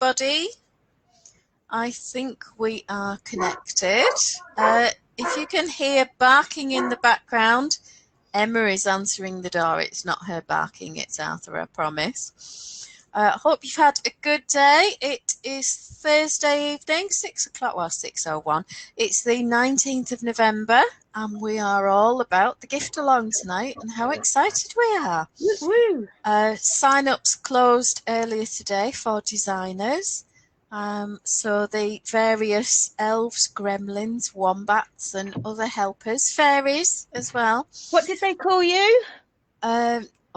everybody. I think we are connected. If you can hear barking in the background, Emma is answering the door. It's not her barking, it's Arthur, I promise. Hope you've had a good day. It is Thursday evening, 6 o'clock, well, 6:01. It's the 19th of November, and we are all about the gift along tonight and how excited we are. Woo! Sign-ups closed earlier today for designers. So the various elves, gremlins, wombats and other helpers, fairies as well. What did they call you?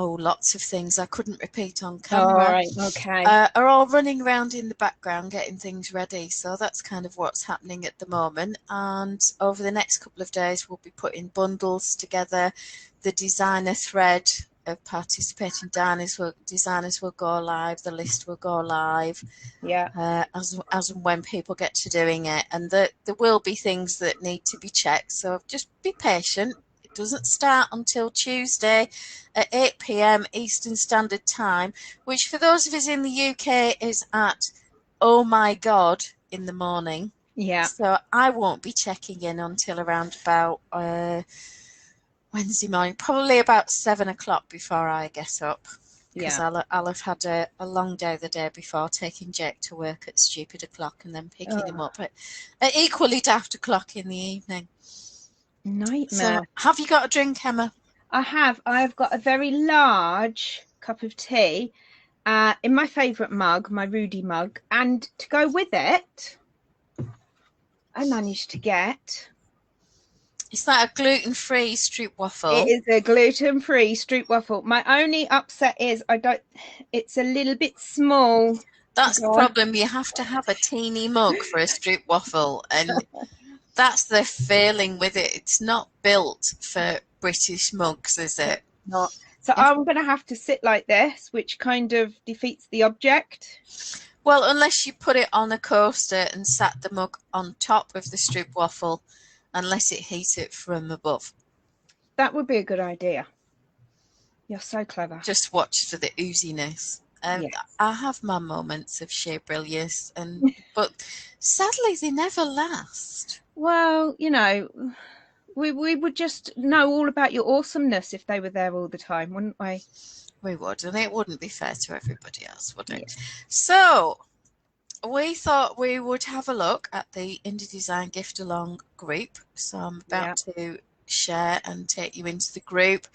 Lots of things I couldn't repeat on camera. All right, okay. Are all running around in the background getting things ready. So that's kind of what's happening at the moment. And over the next couple of days, we'll be putting bundles together. The designer thread of participating designers will go live. The list will go live. Yeah. As and when people get to doing it. And there will be things that need to be checked. So just be patient. It doesn't start until Tuesday at 8 p.m. Eastern Standard Time, which for those of us in the UK is at, oh my God, in the morning. Yeah. So I won't be checking in until around about Wednesday morning, probably about 7 o'clock before I get up. Because I'll have had a long day the day before, taking Jake to work at stupid o'clock and then picking him up at equally daft o'clock in the evening. Nightmare. So, have you got a drink, Emma? I have. I've got a very large cup of tea in my favourite mug, my Rudy mug. And to go with it, I managed to get... Is that a gluten-free stroopwafel? It is a gluten-free stroopwafel. My only upset is it's a little bit small. That's the problem. You have to have a teeny mug for a stroopwafel, and that's the failing with it. It's not built for British mugs, is it? Not. So I'm going to have to sit like this, which kind of defeats the object. Well, unless you put it on a coaster and sat the mug on top of the stroopwafel, unless it heats it from above. That would be a good idea. You're so clever. Just watch for the ooziness. Yes. I have my moments of sheer brilliance, but sadly they never last. Well, you know, we would just know all about your awesomeness if they were there all the time, wouldn't we? We would, and it wouldn't be fair to everybody else, would it? Yeah. So we thought we would have a look at the Indie Design Gift Along group. So I'm about to share and take you into the group.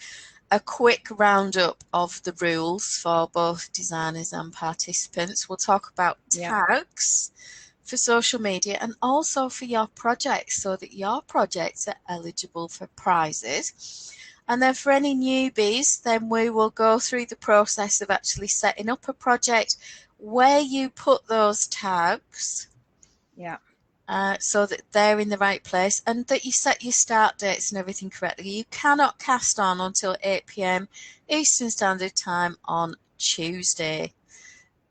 A quick roundup of the rules for both designers and participants. We'll talk about tags for social media and also for your projects, so that your projects are eligible for prizes. And then for any newbies, then we will go through the process of actually setting up a project, where you put those tags. Yeah. So that they're in the right place and that you set your start dates and everything correctly. You cannot cast on until 8 p.m. Eastern Standard Time on Tuesday.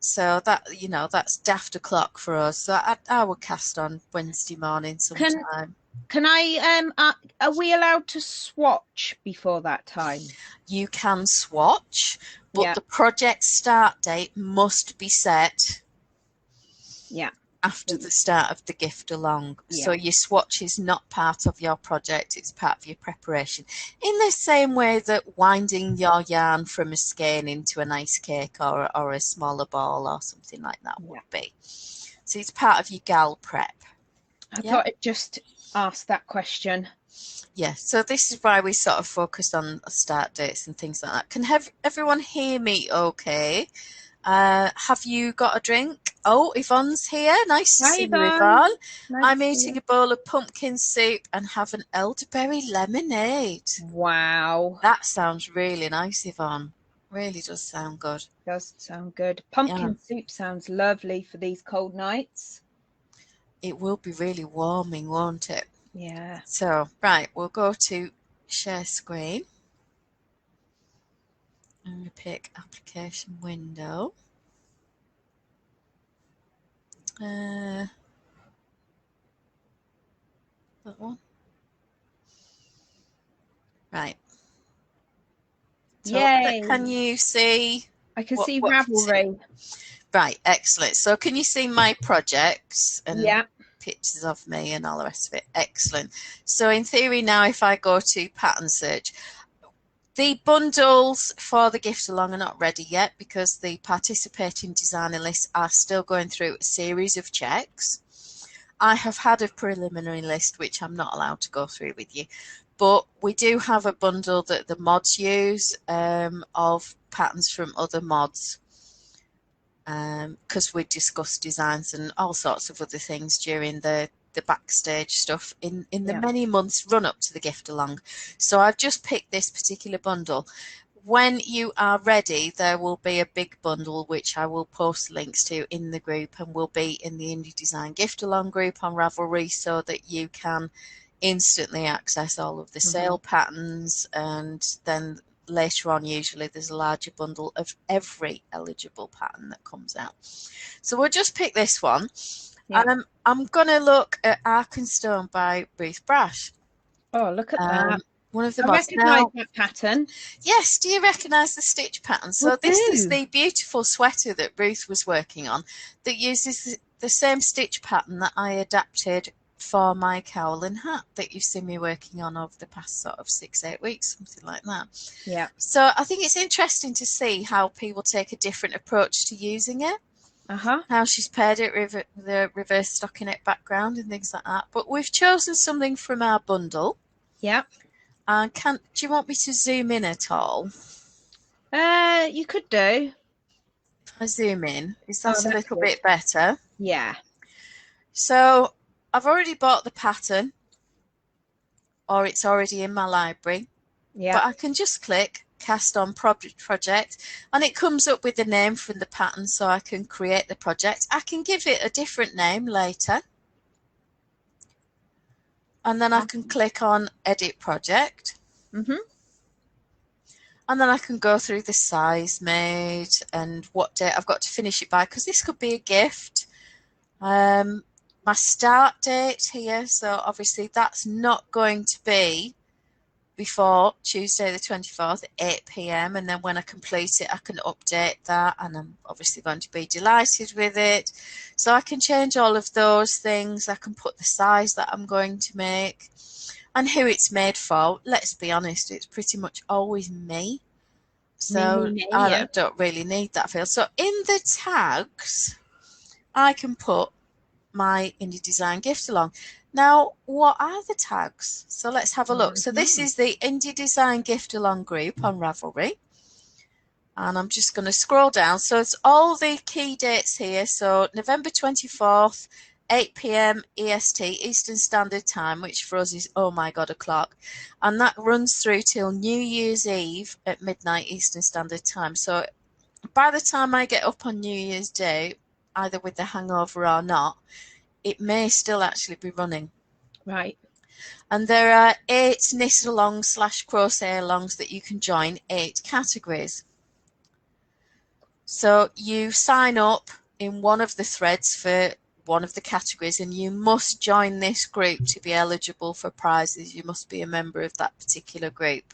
So that, you know, that's daft o'clock for us. So I would cast on Wednesday morning sometime. Can I, are we allowed to swatch before that time? You can swatch, but the project start date must be set. Yeah. After the start of the gift along. So your swatch is not part of your project, it's part of your preparation. In the same way that winding your yarn from a skein into a nice cake or a smaller ball or something like that would be. So it's part of your gal prep. I thought I'd just ask that question. Yeah, so this is why we sort of focused on start dates and things like that. Can everyone hear me okay? Have you got a drink? Oh, Yvonne's here. Nice to see you, Yvonne. I'm eating a bowl of pumpkin soup and have an elderberry lemonade. Wow. That sounds really nice, Yvonne. Really does sound good. Does sound good. Pumpkin soup sounds lovely for these cold nights. It will be really warming, won't it? Yeah. So, right, we'll go to share screen. I'm going to pick application window. That one. Right. So yay! Can you see? I can see Ravelry. Right, excellent. So can you see my projects and Yeah. pictures of me and all the rest of it? Excellent. So in theory now, if I go to pattern search, the bundles for the gift along are not ready yet because the participating designer lists are still going through a series of checks. I have had a preliminary list which I'm not allowed to go through with you, but we do have a bundle that the mods use of patterns from other mods, because we discussed designs and all sorts of other things during the backstage stuff in the many months run up to the gift along. So I've just picked this particular bundle. When you are ready, there will be a big bundle which I will post links to in the group and will be in the Indie Design Gift Along group on Ravelry so that you can instantly access all of the sale patterns, and then later on usually there's a larger bundle of every eligible pattern that comes out. So we'll just pick this one. I'm going to look at Arkenstone by Ruth Brash. Oh, look at that. One of the I mods. recognise that pattern. Yes, do you recognise the stitch pattern? So this is the beautiful sweater that Ruth was working on that uses the same stitch pattern that I adapted for my cowl and hat that you've seen me working on over the past sort of 6-8 weeks, something like that. Yeah. So I think it's interesting to see how people take a different approach to using it. How she's paired it with the reverse stockinette background and things like that. But we've chosen something from our bundle. Yeah. Do you want me to zoom in at all? You could do. If I zoom in, is that a little bit better? Yeah. So I've already bought the pattern, or it's already in my library. Yeah. But I can just click cast on project and it comes up with the name from the pattern, so I can create the project. I can give it a different name later. And then I can click on edit project. And then I can go through the size made and what date I've got to finish it by, because this could be a gift. My start date here, so obviously that's not going to be before Tuesday the 24th at 8 p.m. and then when I complete it I can update that, and I'm obviously going to be delighted with it. So I can change all of those things. I can put the size that I'm going to make and who it's made for. Let's be honest, it's pretty much always me. So I don't really need that field. So in the tags I can put my Indie Design Gift Along. Now, what are the tags? So let's have a look. So this is the Indie Design Gift Along group on Ravelry. And I'm just going to scroll down. So it's all the key dates here. So November 24th, 8 p.m. EST, Eastern Standard Time, which for us is, oh my God, o'clock. And that runs through till New Year's Eve at midnight Eastern Standard Time. So by the time I get up on New Year's Day, either with the hangover or not, it may still actually be running. Right. And there are 8 knit alongs / crochet alongs that you can join, 8 categories. So you sign up in one of the threads for one of the categories and you must join this group to be eligible for prizes. You must be a member of that particular group.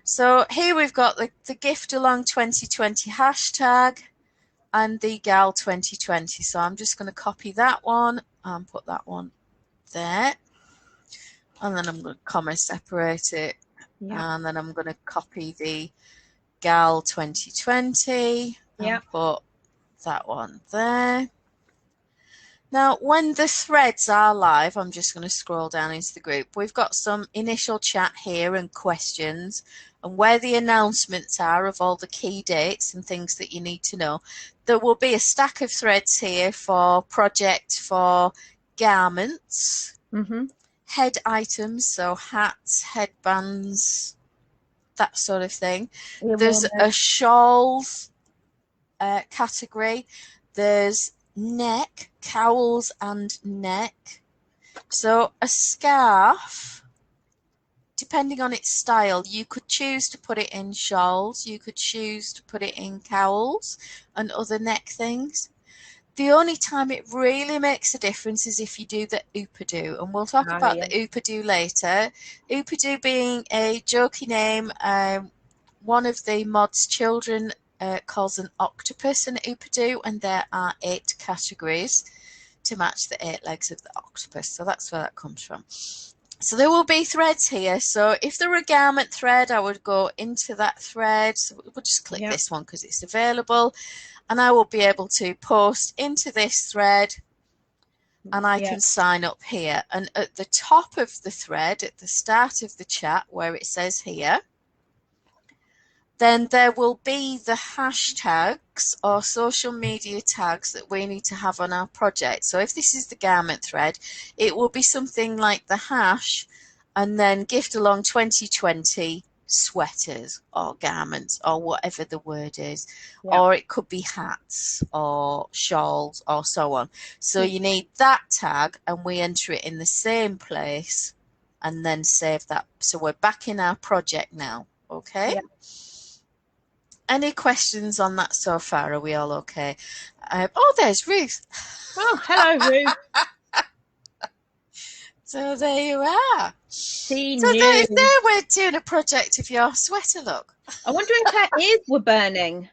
So here we've got the Gift Along 2020 hashtag and the GAL 2020. So I'm just going to copy that one and put that one there. And then I'm going to comma separate it. Yeah. And then I'm going to copy the GAL 2020 and put that one there. Now, when the threads are live, I'm just going to scroll down into the group. We've got some initial chat here and questions and where the announcements are of all the key dates and things that you need to know. There will be a stack of threads here for project for garments, head items, so hats, headbands, that sort of thing. There's a shawls category. There's neck, cowls and neck. So a scarf, depending on its style, you could choose to put it in shawls, you could choose to put it in cowls and other neck things. The only time it really makes a difference is if you do the Oopado, and we'll talk about the Oopado later. Oopado being a jokey name, one of the mod's children calls an octopus an upado, and there are 8 categories to match the 8 legs of the octopus. So that's where that comes from. So there will be threads here. So if there were a garment thread, I would go into that thread. So we'll just click this one because it's available. And I will be able to post into this thread, and I can sign up here. And at the top of the thread, at the start of the chat where it says here, then there will be the hashtags or social media tags that we need to have on our project. So if this is the garment thread, it will be something like the hash and then gift along 2020 sweaters or garments or whatever the word is. Or it could be hats or shawls or so on. So you need that tag, and we enter it in the same place and then save that. So we're back in our project now. Okay? Any questions on that so far? Are we all okay? Oh, there's Ruth. Oh, hello, Ruth. So there you are. So there we're doing a project of your sweater look. I wonder if her ears were burning.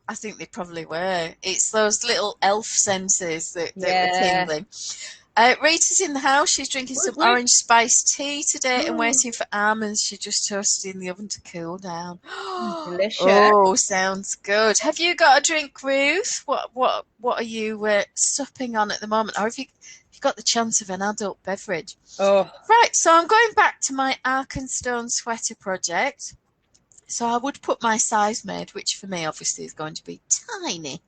I think they probably were. It's those little elf senses that were tingling. Rita's in the house. She's drinking some orange spice tea today and waiting for almonds. She just toasted in the oven to cool down. Delicious. Oh, sounds good. Have you got a drink, Ruth? What are you supping on at the moment? Or have you got the chance of an adult beverage? Oh. Right, so I'm going back to my Arkenstone sweater project. So I would put my size made, which for me obviously is going to be tiny.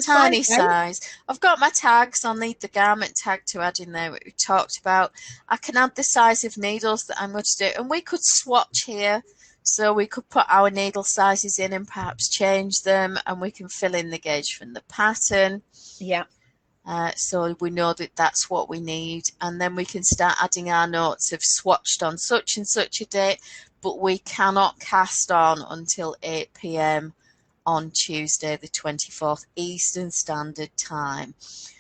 Tiny size. I've got my tags. I'll need the garment tag to add in there, what we talked about. I can add the size of needles that I'm going to do, and we could swatch here. So we could put our needle sizes in and perhaps change them, and we can fill in the gauge from the pattern. So we know that that's what we need, and then we can start adding our notes of swatched on such and such a date, but we cannot cast on until 8 p.m. on Tuesday the 24th Eastern Standard Time.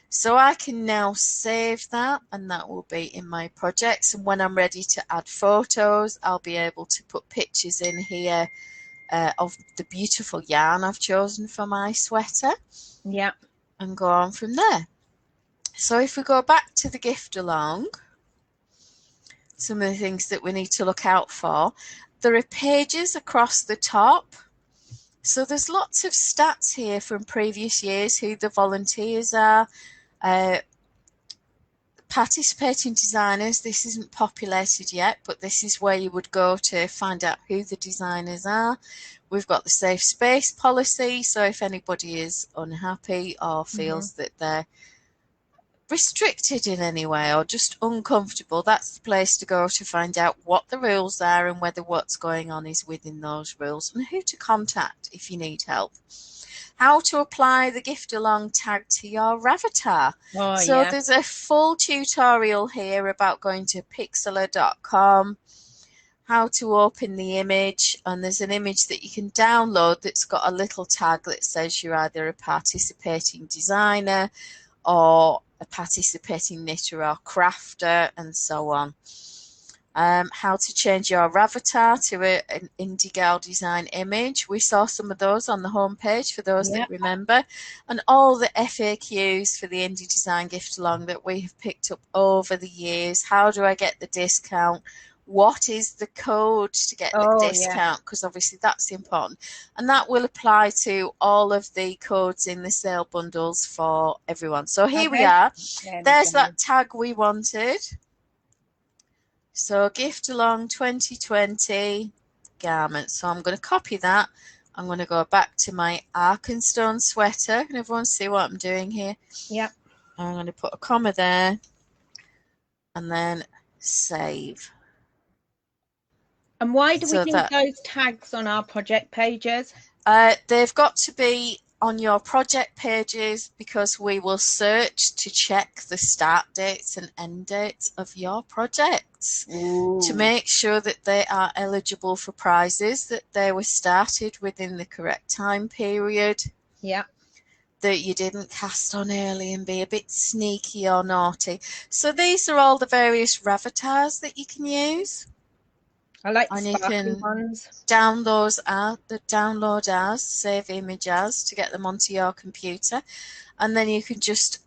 So I can now save that, and that will be in my projects, and when I'm ready to add photos, I'll be able to put pictures in here of the beautiful yarn I've chosen for my sweater. And go on from there. So if we go back to the gift along, some of the things that we need to look out for, there are pages across the top. So there's lots of stats here from previous years, who the volunteers are, participating designers. This isn't populated yet, but this is where you would go to find out who the designers are. We've got the safe space policy, so if anybody is unhappy or feels that they're restricted in any way or just uncomfortable, that's the place to go to find out what the rules are and whether what's going on is within those rules, and who to contact if you need help. How to apply the gift along tag to your Ravelry. There's a full tutorial here about going to pixlr.com, how to open the image, and there's an image that you can download that's got a little tag that says you're either a participating designer or a participating knitter or crafter, and so on. How to change your avatar to an indie girl design image. We saw some of those on the homepage for those that remember, and all the FAQs for the indie design gift along that we have picked up over the years. How do I get the discount? What is the code to get the discount? Because obviously that's important, and that will apply to all of the codes in the sale bundles for everyone. So here we are. There's that tag we wanted. So gift along 2020 garments. So I'm going to copy that. I'm going to go back to my Arkenstone sweater. Can everyone see what I'm doing here? I'm going to put a comma there and then save. And why do we need those tags on our project pages? They've got to be on your project pages because we will search to check the start dates and end dates of your projects to make sure that they are eligible for prizes, that they were started within the correct time period, that you didn't cast on early and be a bit sneaky or naughty. So these are all the various ravatars that you can use. I like the And you sparkly can ones. download as, save image as to get them onto your computer. And then you can just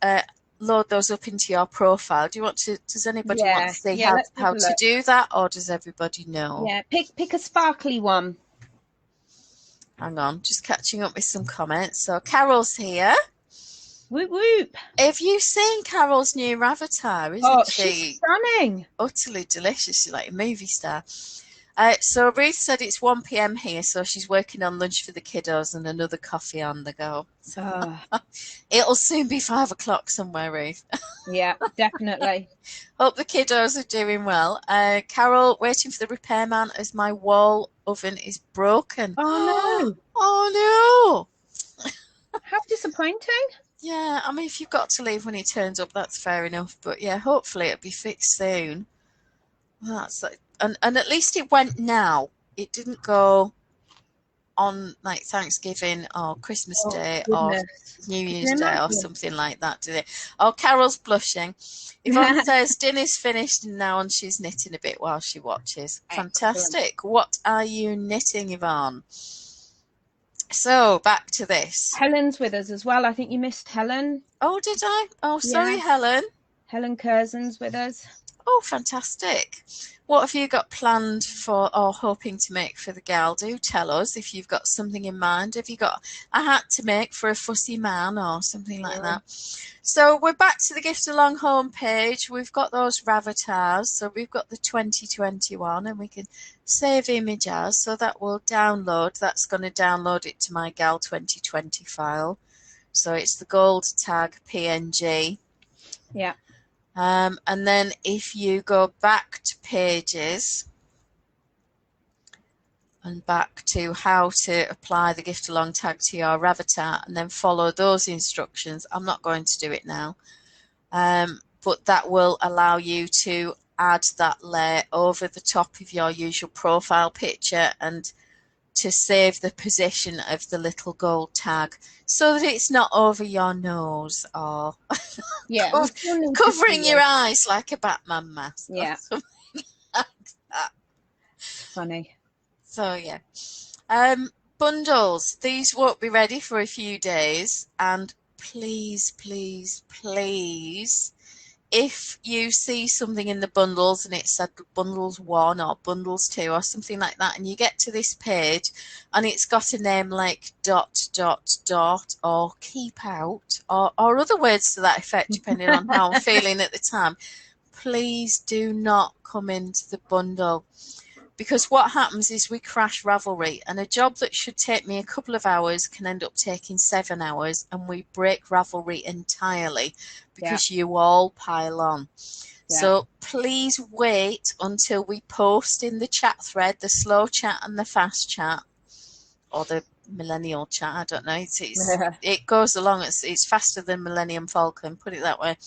load those up into your profile. Does anybody want to see Yeah, let's have how a to look. do that, or does everybody know? Yeah, pick a sparkly one. Hang on, just catching up with some comments. So Carol's here. Whoop whoop. Have you seen Carol's new avatar? Oh, Isn't she's she stunning. utterly delicious? She's like a movie star. So Ruth said it's 1 p.m. here, so she's working on lunch for the kiddos and another coffee on the go. Oh, It'll soon be 5 o'clock somewhere, Ruth. yeah, definitely. Hope the kiddos are doing well. Carol, waiting for the repairman as my wall oven is broken. Oh no. Oh no! How disappointing. Yeah, I mean, if you've got to leave when he turns up, that's fair enough. But yeah, hopefully it'll be fixed soon. That's like, and at least it went now. It didn't go on like Thanksgiving or Christmas Oh, Day or goodness. New Can Year's you Day or imagine? something like that, did it? Oh, Carol's blushing. Yvonne says dinner's finished and now and she's knitting a bit while she watches. Excellent. Fantastic. What are you knitting, Yvonne? So back to this. Helen's with us as well. I think you missed Helen. Oh, did I? Oh, sorry, Yeah. Helen. Helen Curzon's with us. Oh, fantastic. What have you got planned for or hoping to make for the gal? Do tell us if you've got something in mind. Have you got a hat to make for a fussy man or something like that? So we're back to the Gift Along homepage. We've got those ravatars. So we've got the 2021 and we can save image as. So that will download. That's going to download it to my gal 2020 file. So it's the gold tag PNG. Yeah. And then if you go back to pages and back to how to apply the gift along tag to your avatar and then follow those instructions, I'm not going to do it now, but that will allow you to add that layer over the top of your usual profile picture and to save the position of the little gold tag so that it's not over your nose or Yeah. covering your eyes like a Batman mask. Yeah. Or something like that. Funny. So yeah. Bundles. These won't be ready for a few days. And please, please, please, if you see something in the bundles and it said bundles 1 or bundles 2 or something like that, and you get to this page and it's got a name like ... or keep out or other words to that effect, depending on how I'm feeling at the time, please do not come into the bundle. Because what happens is we crash Ravelry, and a job that should take me a couple of hours can end up taking 7 hours, and we break Ravelry entirely because you all pile on. Yeah. So please wait until we post in the chat thread, the slow chat and the fast chat, or the millennial chat, I don't know. It goes along, it's faster than Millennium Falcon, put it that way.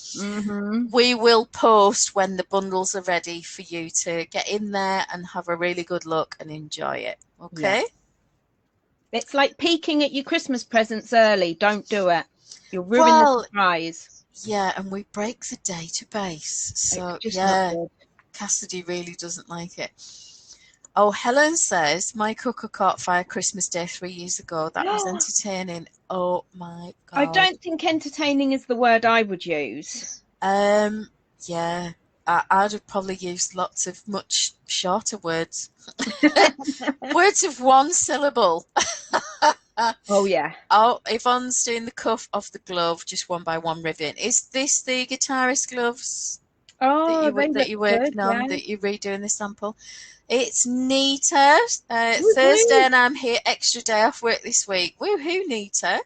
We will post when the bundles are ready for you to get in there and have a really good look and enjoy it. Okay? Yeah. It's like peeking at your Christmas presents early. Don't do it. You'll ruin the surprise. Yeah, and we break the database. So yeah, Cassidy really doesn't like it. Oh, Helen says, my cooker caught fire Christmas Day 3 years ago. That was entertaining. Oh, my God. I don't think entertaining is the word I would use. Yeah. I'd have probably used lots of much shorter words. Words of one syllable. Oh, yeah. Oh, Yvonne's doing the cuff of the glove, just 1 by 1 ribbon. Is this the guitarist gloves that you're working on, that you're redoing the sample? It's Nita. Thursday, and I'm here, extra day off work this week. Woohoo, Nita.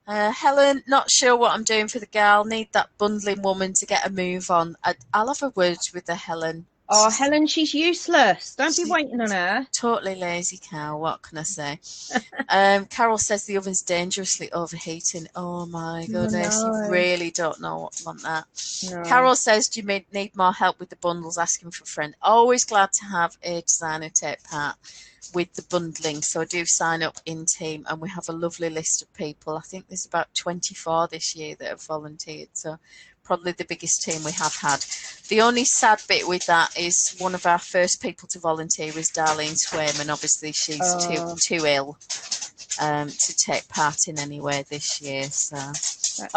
Helen, not sure what I'm doing for the gal. Need that bundling woman to get a move on. I'll have a word with her, Helen. Oh, Helen, she's useless. Don't be waiting on her. Totally lazy cow. What can I say? Carol says the oven's dangerously overheating. Oh, my goodness. No. You really don't want that. No. Carol says, do you need more help with the bundles? Asking for a friend. Always glad to have a designer tape part. with the bundling. So I do sign up in team, and we have a lovely list of people. I think there's about 24 this year that have volunteered. So probably the biggest team we have had. The only sad bit with that is one of our first people to volunteer was Darlene Swayman, and obviously she's too ill to take part in anywhere this year. So,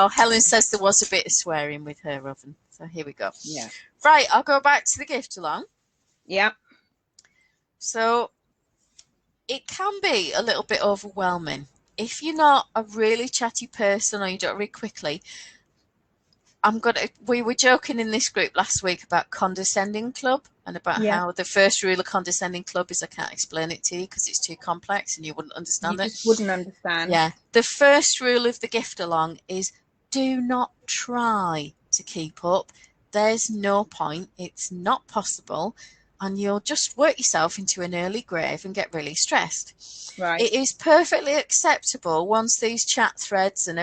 Helen says there was a bit of swearing with her oven. So here we go. Yeah. Right, I'll go back to the gift along. Yeah. So it can be a little bit overwhelming. If you're not a really chatty person or you don't read quickly, we were joking in this group last week about condescending club and about how the first rule of condescending club is I can't explain it to you because it's too complex and you wouldn't understand it. You just wouldn't understand. Yeah. The first rule of the gift along is do not try to keep up. There's no point. It's not possible. And you'll just work yourself into an early grave and get really stressed. Right. It is perfectly acceptable once these chat threads and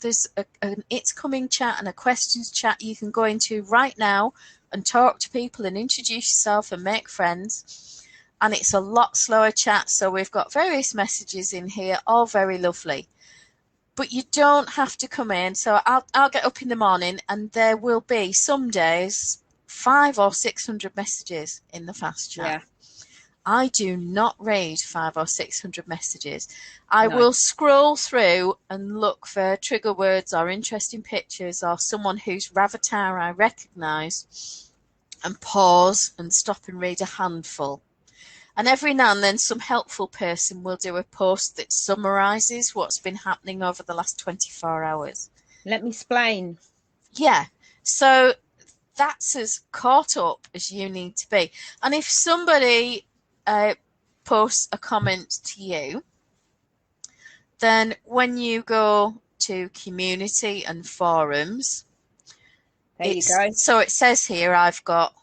there's an It's Coming chat and a questions chat you can go into right now and talk to people and introduce yourself and make friends. And it's a lot slower chat. So we've got various messages in here, all very lovely. But you don't have to come in. So I'll get up in the morning and there will be some days 500 or 600 messages in the fast chat. Yeah. I do not read 500 or 600 messages. I will scroll through and look for trigger words or interesting pictures or someone whose avatar I recognise and pause and stop and read a handful. And every now and then some helpful person will do a post that summarises what's been happening over the last 24 hours. Let me explain. Yeah. So that's as caught up as you need to be. And if somebody posts a comment to you, then when you go to community and forums, there you go. So it says here I've got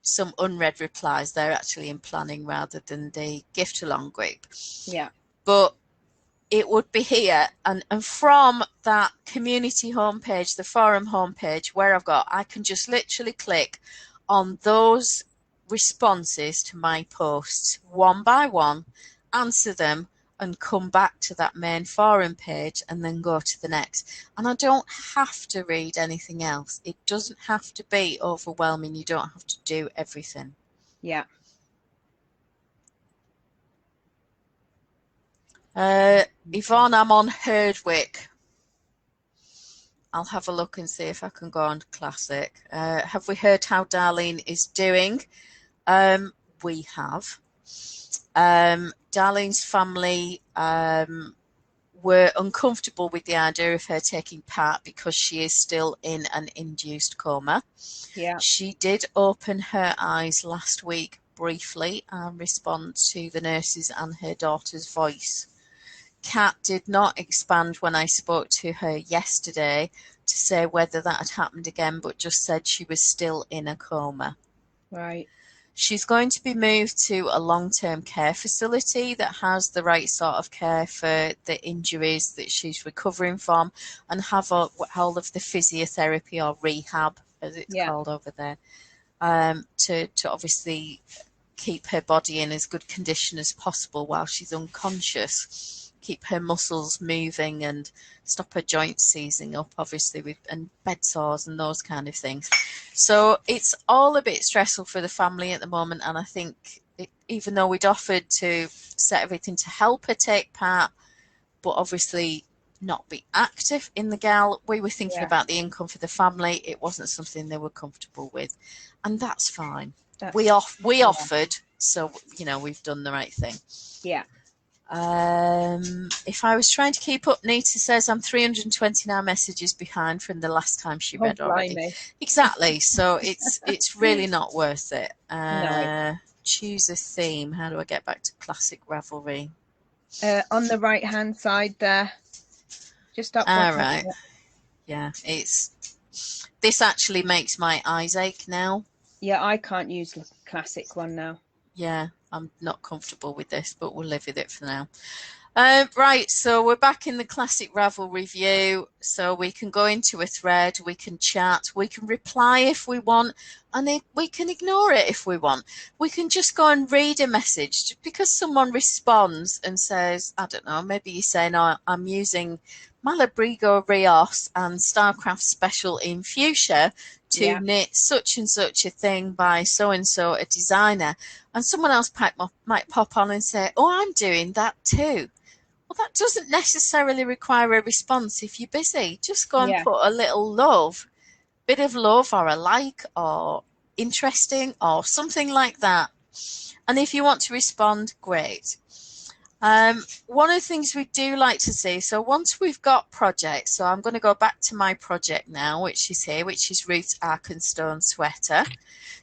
some unread replies. They're actually in planning rather than the gift along group. Yeah. But it would be here, and from that community homepage, the forum homepage, where I can just literally click on those responses to my posts one by one, answer them, and come back to that main forum page and then go to the next. And I don't have to read anything else. It doesn't have to be overwhelming. You don't have to do everything. Yeah. Yvonne, I'm on Herdwick. I'll have a look and see if I can go on to Classic. Have we heard how Darlene is doing? We have. Darlene's family were uncomfortable with the idea of her taking part because she is still in an induced coma. Yeah. She did open her eyes last week briefly and respond to the nurses and her daughter's voice. Kat did not expand when I spoke to her yesterday to say whether that had happened again, but just said she was still in a coma. Right. She's going to be moved to a long-term care facility that has the right sort of care for the injuries that she's recovering from and have all of the physiotherapy or rehab, as it's called over there, to obviously keep her body in as good condition as possible while she's unconscious. Keep her muscles moving and stop her joints seizing up, obviously, and bed sores and those kind of things. So it's all a bit stressful for the family at the moment, and I think even though we'd offered to set everything to help her take part, but obviously not be active in the GAL, we were thinking about the income for the family. It wasn't something they were comfortable with, and that's fine. We offered, so we've done the right thing. Yeah. If I was trying to keep up, Nita says I'm 329 messages behind from the last time she read already. Blimey. Exactly. So it's really not worth it. No. Choose a theme. How do I get back to Classic Ravelry? On the right hand side there. Just up. All right. Yeah, this actually makes my eyes ache now. Yeah, I can't use the classic one now. Yeah, I'm not comfortable with this, but we'll live with it for now. Right, so we're back in the classic Ravelry view. So we can go into a thread, we can chat, we can reply if we want, and we can ignore it if we want. We can just go and read a message because someone responds and says, I don't know, maybe you're saying, oh, I'm using Malabrigo Rios and Starcraft Special in Fuchsia to Yeah. knit such and such a thing by so and so, a designer. And someone else might pop on and say, oh, I'm doing that too. Well, that doesn't necessarily require a response if you're busy. Just go and Yeah. put a little bit of love or a like or interesting or something like that. And if you want to respond, great. One of the things we do like to see, so once we've got projects, so I'm going to go back to my project now, which is here, which is Ruth's Arkenstone sweater.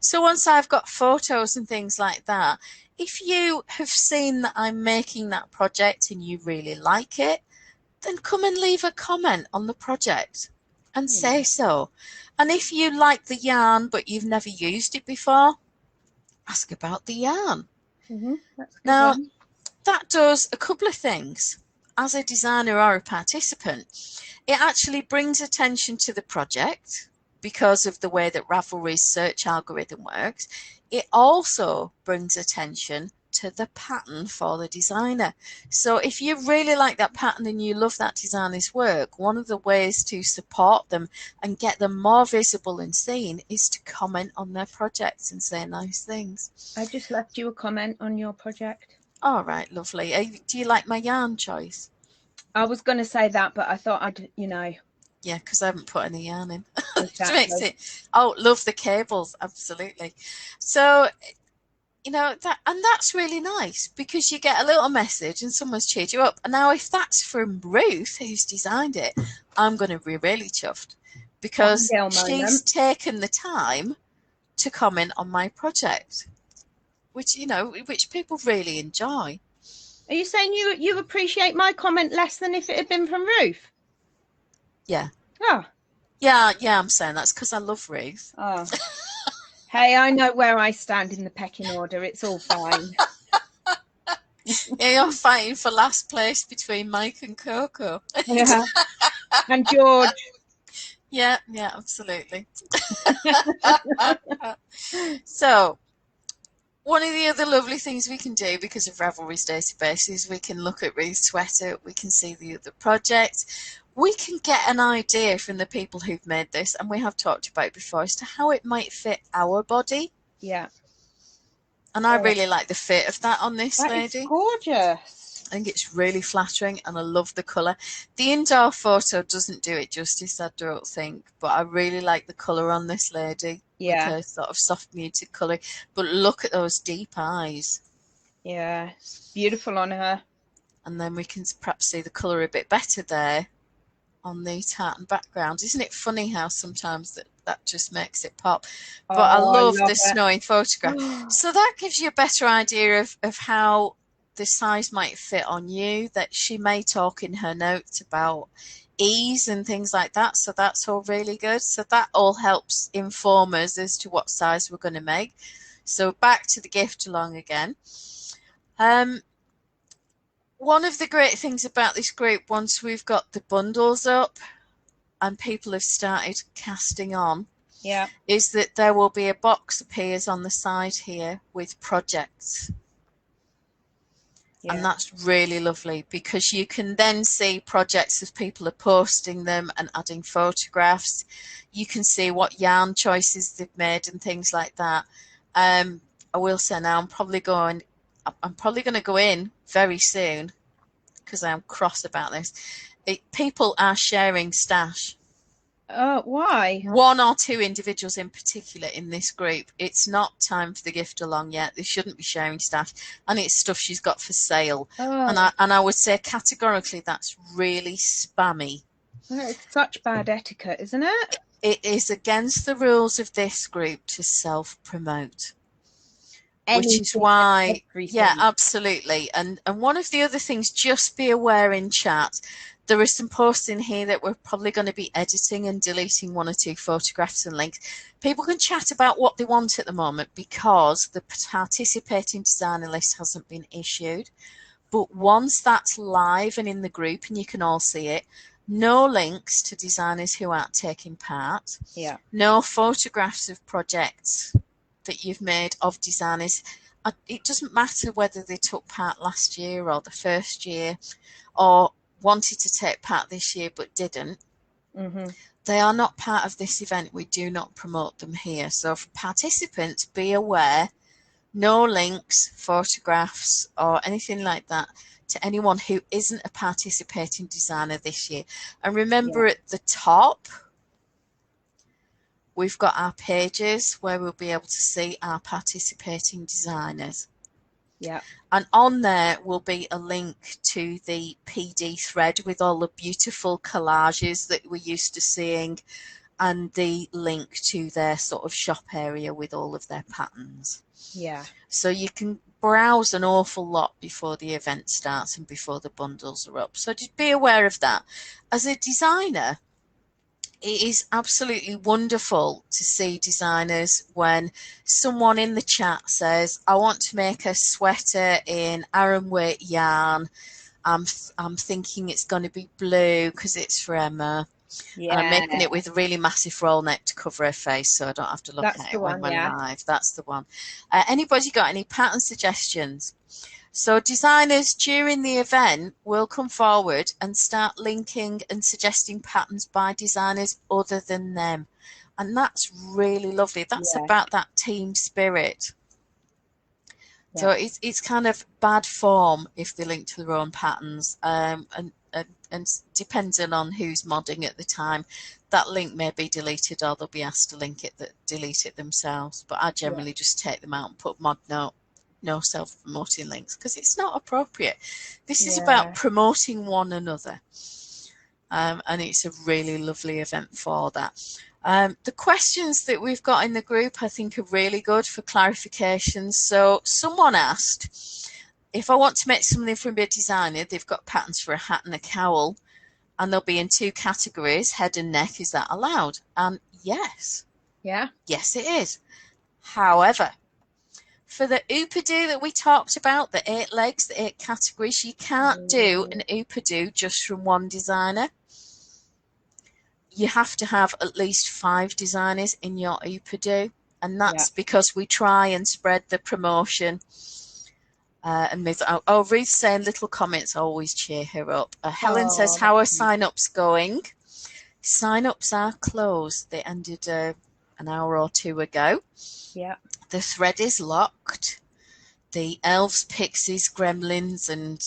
So once I've got photos and things like that, if you have seen that I'm making that project and you really like it, then come and leave a comment on the project and say so. And if you like the yarn but you've never used it before, ask about the yarn. That's a good Now, one. that does a couple of things. As a designer or a participant, it actually brings attention to the project because of the way that Ravelry's search algorithm works. It also brings attention to the pattern for the designer. So if you really like that pattern and you love that designer's work, one of the ways to support them and get them more visible and seen is to comment on their projects and say nice things. I just left you a comment on your project. All right, lovely. Do you like my yarn choice? I was going to say that, but I thought I'd, Yeah, because I haven't put any yarn in. Exactly. Makes it. Oh, love the cables, absolutely. So, that's really nice because you get a little message and someone's cheered you up. And now, if that's from Ruth, who's designed it, I'm going to be really chuffed because she's taken the time to comment on my project, which people really enjoy. Are you saying you appreciate my comment less than if it had been from Ruth? Yeah. Oh. Yeah, I'm saying that's because I love Ruth. Oh. Hey, I know where I stand in the pecking order. It's all fine. Yeah, you're fighting for last place between Mike and Coco. Yeah. And George. Yeah, absolutely. So, one of the other lovely things we can do because of Ravelry's database is we can look at Ruth's sweater, we can see the other projects, we can get an idea from the people who've made this, and we have talked about it before, as to how it might fit our body. Yeah. And I really like the fit of that on this lady. It's gorgeous. I think it's really flattering and I love the colour. The indoor photo doesn't do it justice, I don't think, but I really like the colour on this lady. Yeah. With her sort of soft muted colour. But look at those deep eyes. Yeah, it's beautiful on her. And then we can perhaps see the colour a bit better there on the tartan background. Isn't it funny how sometimes that just makes it pop? But I love the snowy photograph. So that gives you a better idea of how the size might fit on you, that she may talk in her notes about ease and things like that. So that's all really good. So that all helps inform us as to what size we're going to make. So back to the gift along again. One of the great things about this group, once we've got the bundles up and people have started casting on, is that there will be a box appears on the side here with projects. Yeah. And that's really lovely because you can then see projects as people are posting them and adding photographs. You can see what yarn choices they've made and things like that. I will say now I'm probably going to go in very soon because I'm cross about this. People are sharing stash. Why? One or two individuals in particular in this group. It's not time for the gift along yet. They shouldn't be sharing stash, and it's stuff she's got for sale. And I would say categorically that's really spammy. It's such bad etiquette, isn't it? It is against the rules of this group to self-promote. Which is why, yeah, absolutely. And one of the other things, just be aware in chat, there are some posts in here that we're probably going to be editing and deleting one or two photographs and links. People can chat about what they want at the moment because the participating designer list hasn't been issued. But once that's live and in the group and you can all see it, no links to designers who aren't taking part. Yeah. No photographs of projects that you've made of designers. It doesn't matter whether they took part last year or the first year or wanted to take part this year but didn't. Mm-hmm. They are not part of this event. We do not promote them here. So for participants, be aware, no links, photographs or anything like that to anyone who isn't a participating designer this year. And remember, at the top, we've got our pages where we'll be able to see our participating designers. Yeah. And on there will be a link to the PD thread with all the beautiful collages that we're used to seeing, and the link to their sort of shop area with all of their patterns. Yeah. So you can browse an awful lot before the event starts and before the bundles are up. So just be aware of that. As a designer, it is absolutely wonderful to see designers when someone in the chat says, I want to make a sweater in Aran weight yarn. I'm thinking it's going to be blue because it's for Emma. Yeah. And I'm making it with a really massive roll neck to cover her face so I don't have to look at it when we're live. That's the one. Anybody got any pattern suggestions? So designers during the event will come forward and start linking and suggesting patterns by designers other than them. And that's really lovely. That's about that team spirit. So it's kind of bad form if they link to their own patterns. And depending on who's modding at the time, that link may be deleted or they'll be asked to delete it themselves. But I generally just take them out and put mod note, no self-promoting links, because it's not appropriate. This is about promoting one another. And it's a really lovely event for that. The questions that we've got in the group, I think, are really good for clarification. So someone asked, if I want to make something from a designer, they've got patterns for a hat and a cowl, and they'll be in 2 categories, head and neck. Is that allowed? And yes. Yeah. Yes, it is. However, for the upado that we talked about, the 8 legs, the 8 categories, you can't do an upado just from one designer. You have to have at least 5 designers in your upado, and that's because we try and spread the promotion. And Ruth's saying little comments always cheer her up. Helen says, how are sign-ups going? Sign-ups are closed. They ended an hour or 2 ago. Yeah. The thread is locked. The elves, pixies, gremlins, and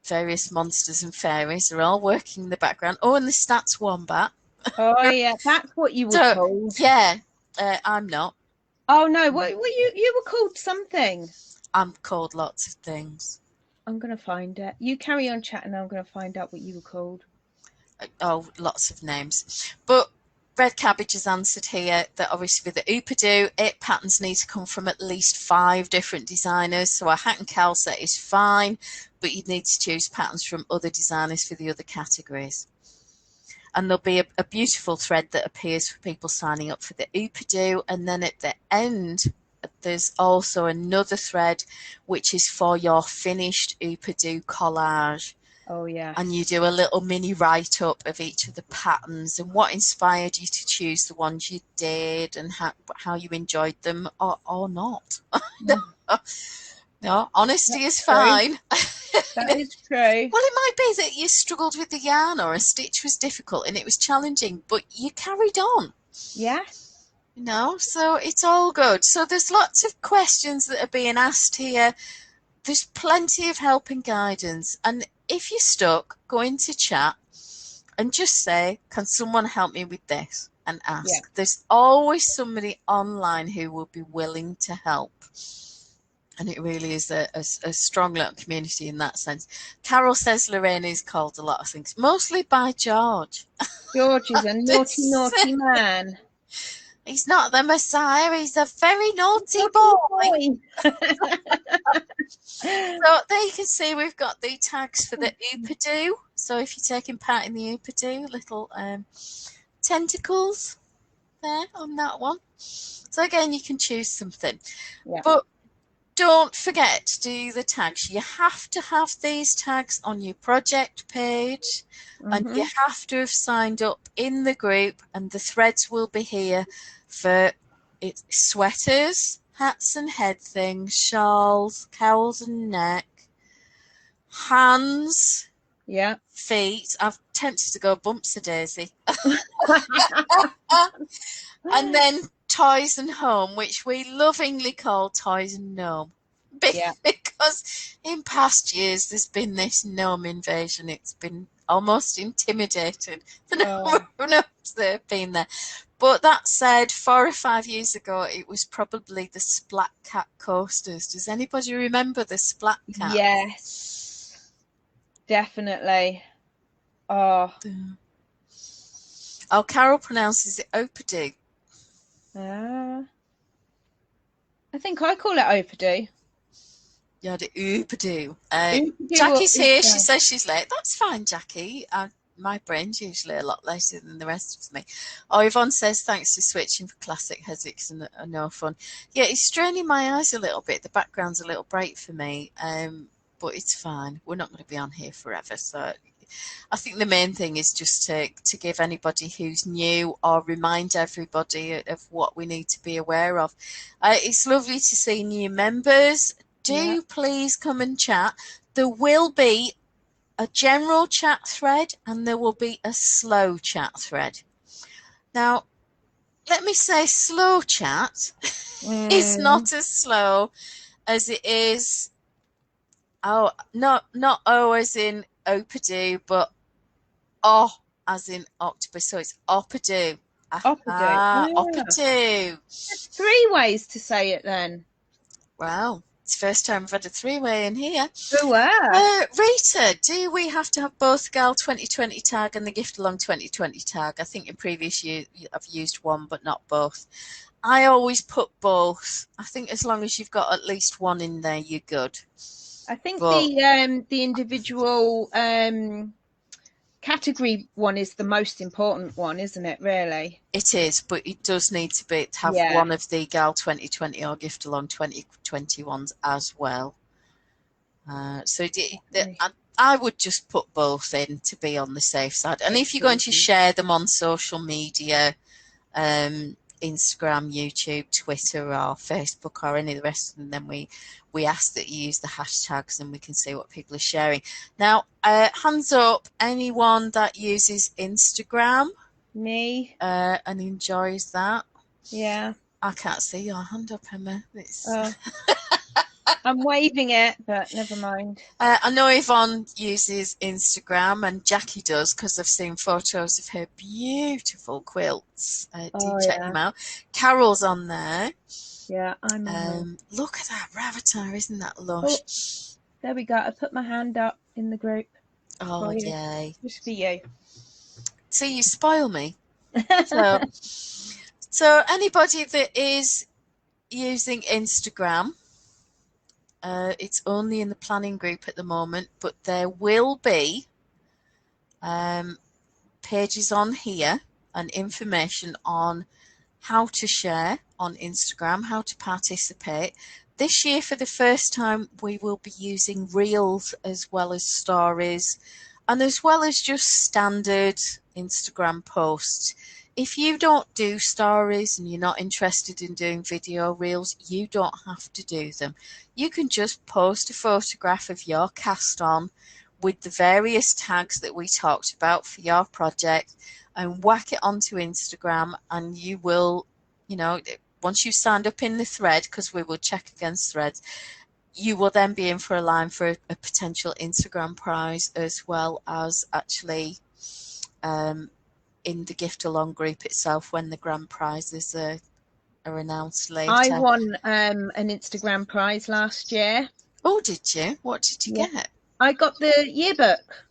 various monsters and fairies are all working in the background. Oh, and the stats wombat. Oh, yeah. That's what you were called. Yeah. I'm not. Oh, no. What you were called something. I'm called lots of things. I'm going to find it. You carry on chatting. I'm going to find out what you were called. Oh, lots of names. But Red Cabbage has answered here that obviously with the upado, 8 patterns need to come from at least 5 different designers. So a hat and cowl set is fine, but you'd need to choose patterns from other designers for the other categories. And there'll be a beautiful thread that appears for people signing up for the upado. And then at the end, there's also another thread which is for your finished upado collage. Oh, yeah. And you do a little mini write-up of each of the patterns and what inspired you to choose the ones you did and how you enjoyed them or not. No, honesty is fine. That is true. Well, it might be that you struggled with the yarn or a stitch was difficult and it was challenging, but you carried on. Yeah. So it's all good. So there's lots of questions that are being asked here. There's plenty of help and guidance. And if you're stuck, go into chat and just say, can someone help me with this? And ask. Yeah. There's always somebody online who will be willing to help. And it really is a strong little community in that sense. Carol says Loraine is called a lot of things, mostly by George. George is a naughty man. He's not the Messiah. He's a very naughty boy. So there you can see we've got the tags for the upado. So if you're taking part in the upado, little tentacles there on that one. So again, you can choose something. Yeah. But don't forget to do the tags. You have to have these tags on your project page, and you have to have signed up in the group, and the threads will be here for sweaters, hats and head things, shawls, cowls and neck, hands, feet. I've tempted to go bumps a daisy. And then toys and home, which we lovingly call toys and gnome. Because in past years there's been this gnome invasion. It's been almost intimidating, the number of gnomes that have been there. But that said, 4 or 5 years ago it was probably the Splat Cat coasters. Does anybody remember the Splat Cat? Yes, definitely. Oh, Carol pronounces it Opadu. I think I call it Opadu. Yeah, the Opadu. Jackie's here. She says she's late. That's fine, Jackie. My brain's usually a lot later than the rest of me. Yvonne says, thanks for switching for classic Hessex and no fun. Yeah, it's straining my eyes a little bit. The background's a little bright for me, but it's fine. We're not going to be on here forever. So I think the main thing is just to give anybody who's new or remind everybody of what we need to be aware of. It's lovely to see new members. Do please come and chat. There will be a general chat thread and there will be a slow chat thread. Now, let me say slow chat is not as slow as it is, not O as in Opadu, but O as in octopus. So it's Opadu. Opadu. 3 ways to say it then. Wow. It's the first time I've had a 3-way in here. Oh, wow. Rita, do we have to have both Gal 2020 tag and the Gift Along 2020 tag? I think in previous years I've used one, but not both. I always put both. I think as long as you've got at least one in there, you're good. I think the individual category one is the most important one, isn't it, really? It is, but it does need to have one of the Gal 2020 or Gift Along 2020 ones as well. So I would just put both in to be on the safe side. And if you're going to share them on social media, Instagram, YouTube, Twitter or Facebook or any of the rest of them, then we ask that you use the hashtags and we can see what people are sharing. Now, hands up, anyone that uses Instagram? Me. And enjoys that? Yeah. I can't see your hand up, Emma. I'm waving it, but never mind. I know Yvonne uses Instagram and Jackie does because I've seen photos of her beautiful quilts. Do check them out. Carol's on there. Yeah, I'm on look at that Ravatar, isn't that lush? Oh, there we go. I put my hand up in the group. Oh, yay. Just for you. See, you spoil me. So anybody that is using Instagram, it's only in the planning group at the moment, but there will be pages on here and information on how to share on Instagram, how to participate. This year, for the first time, we will be using reels as well as stories and as well as just standard Instagram posts. If you don't do stories and you're not interested in doing video reels, you don't have to do them. You can just post a photograph of your cast on with the various tags that we talked about for your project and whack it onto Instagram, and you will, once you've signed up in the thread, because we will check against threads, you will then be in for a line for a potential Instagram prize, as well as actually in the gift along group itself when the grand prizes are announced later. I won an Instagram prize last year. Oh, did you? What did you get? I got the yearbook.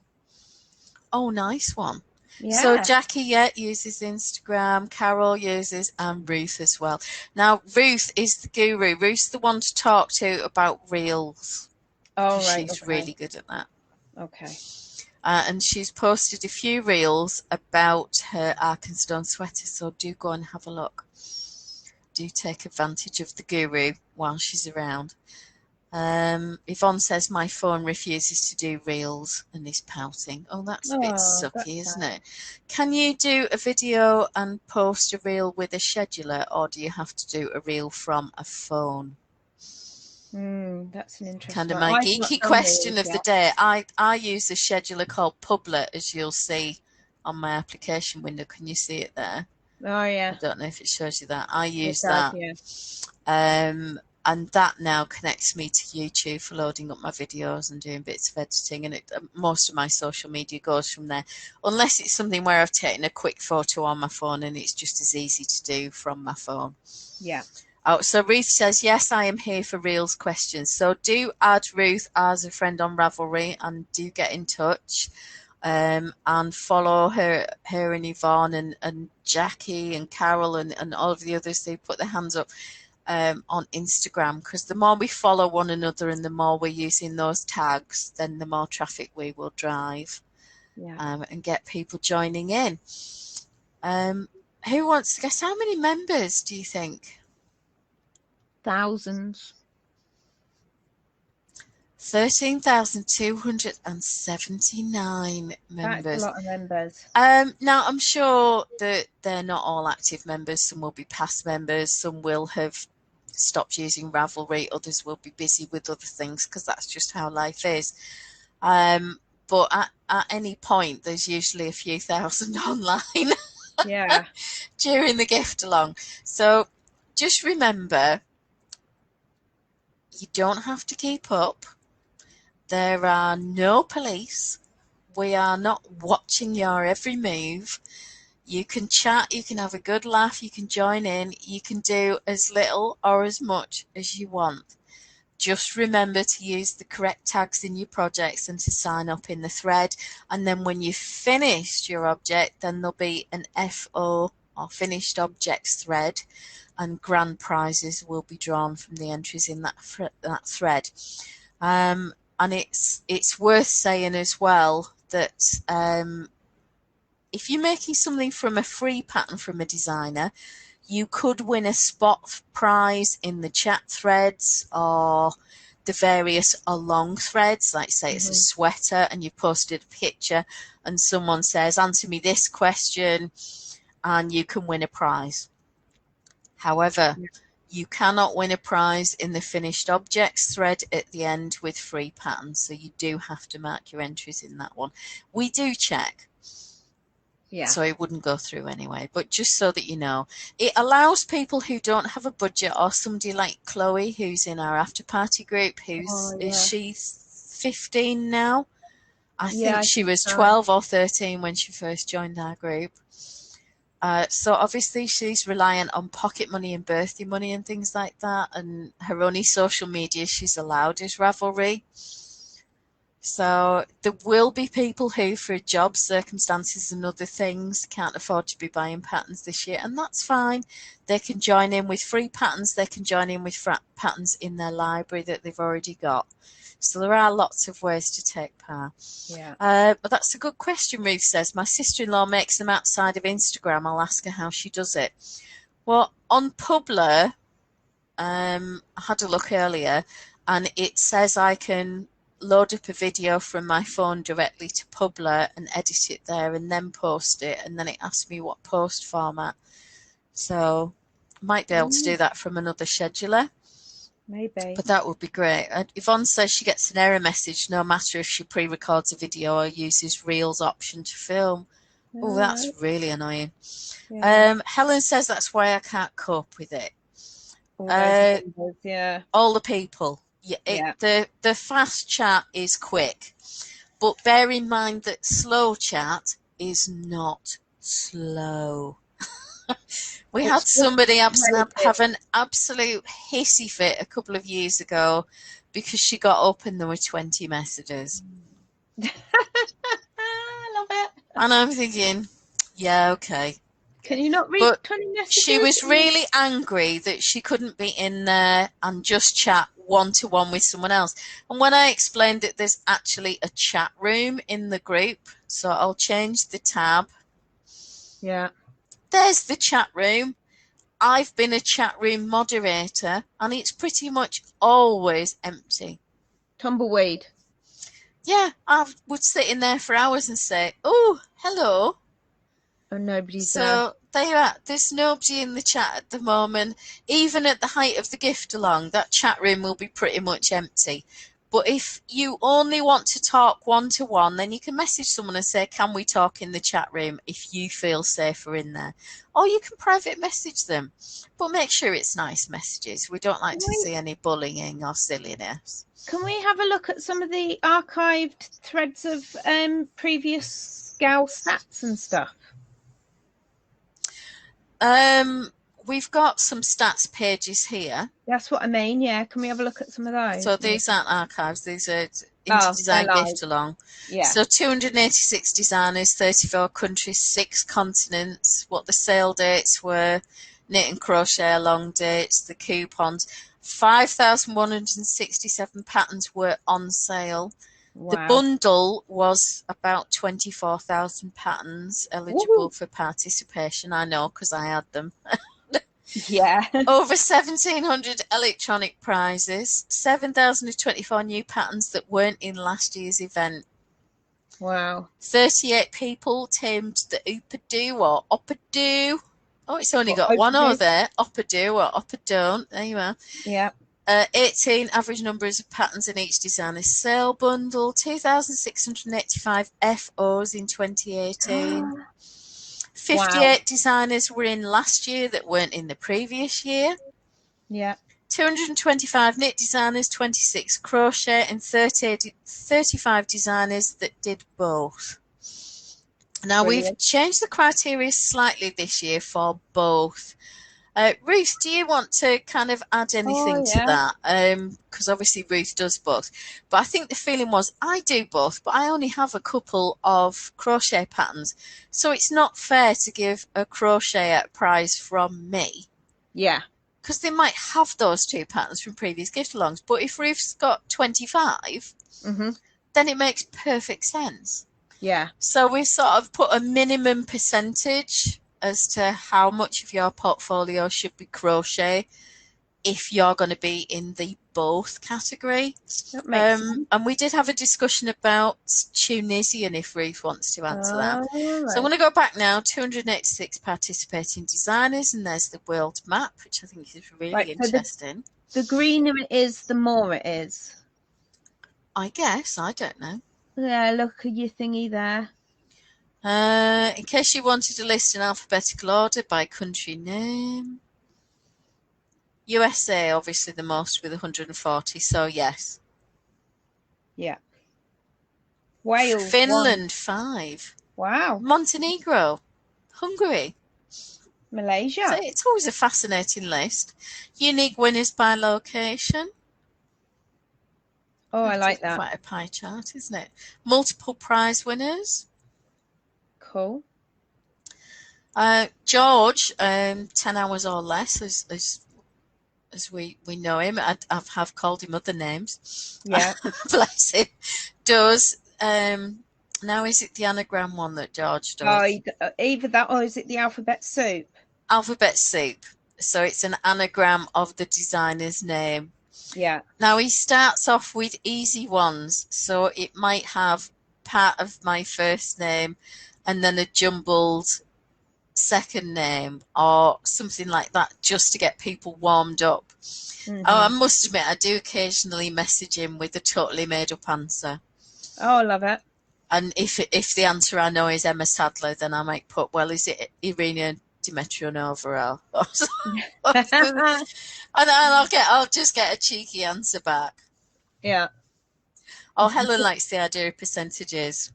Oh, nice one. Yeah. So Jackie uses Instagram, Carol uses, and Ruth as well. Now, Ruth is the guru. Ruth's the one to talk to about reels. Oh, right. She's really good at that. Okay. And she's posted a few reels about her Arkenstone sweater, so do go and have a look. Do take advantage of the guru while she's around. Yvonne says my phone refuses to do reels and is pouting. Oh, that's a bit Oh, sucky, that's isn't sad. it? Can you do a video and post a reel with a scheduler, or do you have to do a reel from a phone? That's an Kind interesting of one. my I've not geeky done question reels of the yet. day. I use a scheduler called Publet, as you'll see on my application window. Can you see it there? Oh, I yeah, don't know if it shows you that. I it use does, that. yeah. And that now connects me to YouTube for loading up my videos and doing bits of editing, and most of my social media goes from there, unless it's something where I've taken a quick photo on my phone and it's just as easy to do from my phone. Yeah. Oh, so Ruth says, yes, I am here for Reels questions. So do add Ruth as a friend on Ravelry and do get in touch. And follow her and Yvonne and Jackie and Carol and all of the others who put their hands up on Instagram, because the more we follow one another and the more we're using those tags, then the more traffic we will drive, and get people joining in. Who wants to guess how many members do you think? Thousands. 13,279 That's a members. lot of members. Now, I'm sure that they're not all active members. Some will be past members. Some will have stopped using Ravelry. Others will be busy with other things, because that's just how life is. But at any point, there's usually a few thousand online Yeah. during the gift along. So just remember, you don't have to keep up. There are no police. We are not watching your every move. You can chat, you can have a good laugh, you can join in, you can do as little or as much as you want. Just remember to use the correct tags in your projects and to sign up in the thread. And then when you've finished your object, then there'll be an FO, or finished objects thread, and grand prizes will be drawn from the entries in that thread. And it's worth saying as well that if you're making something from a free pattern from a designer, you could win a spot prize in the chat threads or the various along threads. Like say it's a sweater and you've posted a picture and someone says, answer me this question, and you can win a prize. However, you cannot win a prize in the finished objects thread at the end with free patterns, so you do have to mark your entries in that one. We do check. Yeah. So it wouldn't go through anyway, but just so that you know, it allows people who don't have a budget, or somebody like Chloe, who's in our after party group, is she 15 now? I think she was 12 or 13 when she first joined our group. So obviously she's reliant on pocket money and birthday money and things like that, and her only social media she's allowed is Ravelry. So there will be people who, for job circumstances and other things, can't afford to be buying patterns this year, and that's fine. They can join in with free patterns. They can join in with patterns in their library that they've already got. So there are lots of ways to take part. Yeah. But that's a good question, Ruth says. My sister-in-law makes them outside of Instagram. I'll ask her how she does it. Well, on Publer, I had a look earlier, and it says I can load up a video from my phone directly to Publer and edit it there and then post it, and then it asks me what post format. So I might be able to do that from another scheduler. Maybe. But that would be great. Yvonne says she gets an error message no matter if she pre-records a video or uses Reels option to film. Oh, that's really annoying. Yeah. Helen says that's why I can't cope with it. All those numbers, yeah. All the people. Yeah, the fast chat is quick, but bear in mind that slow chat is not slow. We had somebody have an absolute hissy fit a couple of years ago because she got up and there were 20 messages. I love it. And I'm thinking, yeah, okay. Can you not read 20 messages? She was really angry that she couldn't be in there and just chat one-to-one with someone else. And when I explained that there's actually a chat room in the group, so I'll change the tab. Yeah. There's the chat room. I've been a chat room moderator and it's pretty much always empty. Tumbleweed. Yeah, I would sit in there for hours and say, oh, hello. Oh, nobody's there. So there you are. There's nobody in the chat at the moment. Even at the height of the gift along, that chat room will be pretty much empty. But if you only want to talk one-to-one, then you can message someone and say, can we talk in the chat room if you feel safer in there? Or you can private message them. But make sure it's nice messages. We don't like to see any bullying or silliness. Can we have a look at some of the archived threads of previous gal stats and stuff? We've got some stats pages here. That's what I mean. Yeah. Can we have a look at some of those? So these aren't archives. These are Indie Design Gift Along. Yeah. So 286 designers, 34 countries, 6 continents. What the sale dates were, knit and crochet along dates, the coupons. 5,167 patterns were on sale. Wow. The bundle was about 24,000 patterns eligible for participation. I know because I had them. Yeah. Over 1,700 electronic prizes, 7,024 new patterns that weren't in last year's event. Wow. 38 people tamed the Oopadoo or Oppadoo. Oh, it's only got one O there. Oppadoo or Oppadone. There you are. Yeah. 18 average numbers of patterns in each designer's sale bundle. 2,685 FOs in 2018. 58 designers were in last year that weren't in the previous year. Yeah. 225 knit designers, 26 crochet, and 35 designers that did both. Now, we've changed the criteria slightly this year for both. Ruth, do you want to kind of add anything to that? Because obviously Ruth does both. But I think the feeling was I do both, but I only have a couple of crochet patterns. So it's not fair to give a crochet prize from me. Yeah. Because they might have those 2 patterns from previous gift-alongs. But if Ruth's got 25, then it makes perfect sense. Yeah. So we've sort of put a minimum percentage as to how much of your portfolio should be crochet if you're going to be in the both category. That makes sense. And we did have a discussion about Tunisian if Ruth wants to answer that. Right. So I'm going to go back now. 286 participating designers, and there's the world map, which I think is really interesting. So the greener it is, the more it is. I guess. I don't know. Yeah, look at your thingy there. In case you wanted a list in alphabetical order by country name. USA, obviously the most with 140, so yes. Yeah. Wales. Finland, 5. Wow. Montenegro. Hungary. Malaysia. So it's always a fascinating list. Unique winners by location. Oh, I like that. Quite a pie chart, isn't it? Multiple prize winners. Cool. George, 10 hours or less, as we know him. I have called him other names. Yeah. Bless him. Does now is it the anagram one that George does? Oh, either that or is it the alphabet soup? Alphabet soup. So it's an anagram of the designer's name. Yeah. Now he starts off with easy ones, so it might have part of my first name and then a jumbled second name or something like that, just to get people warmed up. Oh, I must admit, I do occasionally message him with a totally made up answer. Oh, I love it. And if the answer I know is Emma Sadler, then I might put, well, is it Irina Dimitrionova? And I'll just get a cheeky answer back. Yeah. Oh, Helen likes the idea of percentages.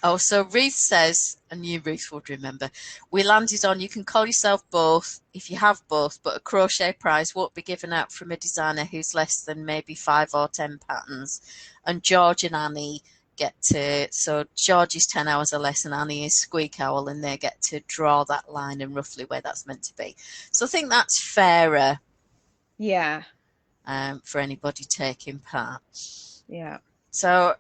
Oh, so Ruth says, and you, Ruth, would remember, we landed on you can call yourself both if you have both, but a crochet prize won't be given out from a designer who's less than maybe 5 or 10 patterns. And George and Annie get to, so George is 10 hours or less and Annie is Squeak Owl, and they get to draw that line and roughly where that's meant to be. So I think that's fairer. Yeah. For anybody taking part. Yeah. So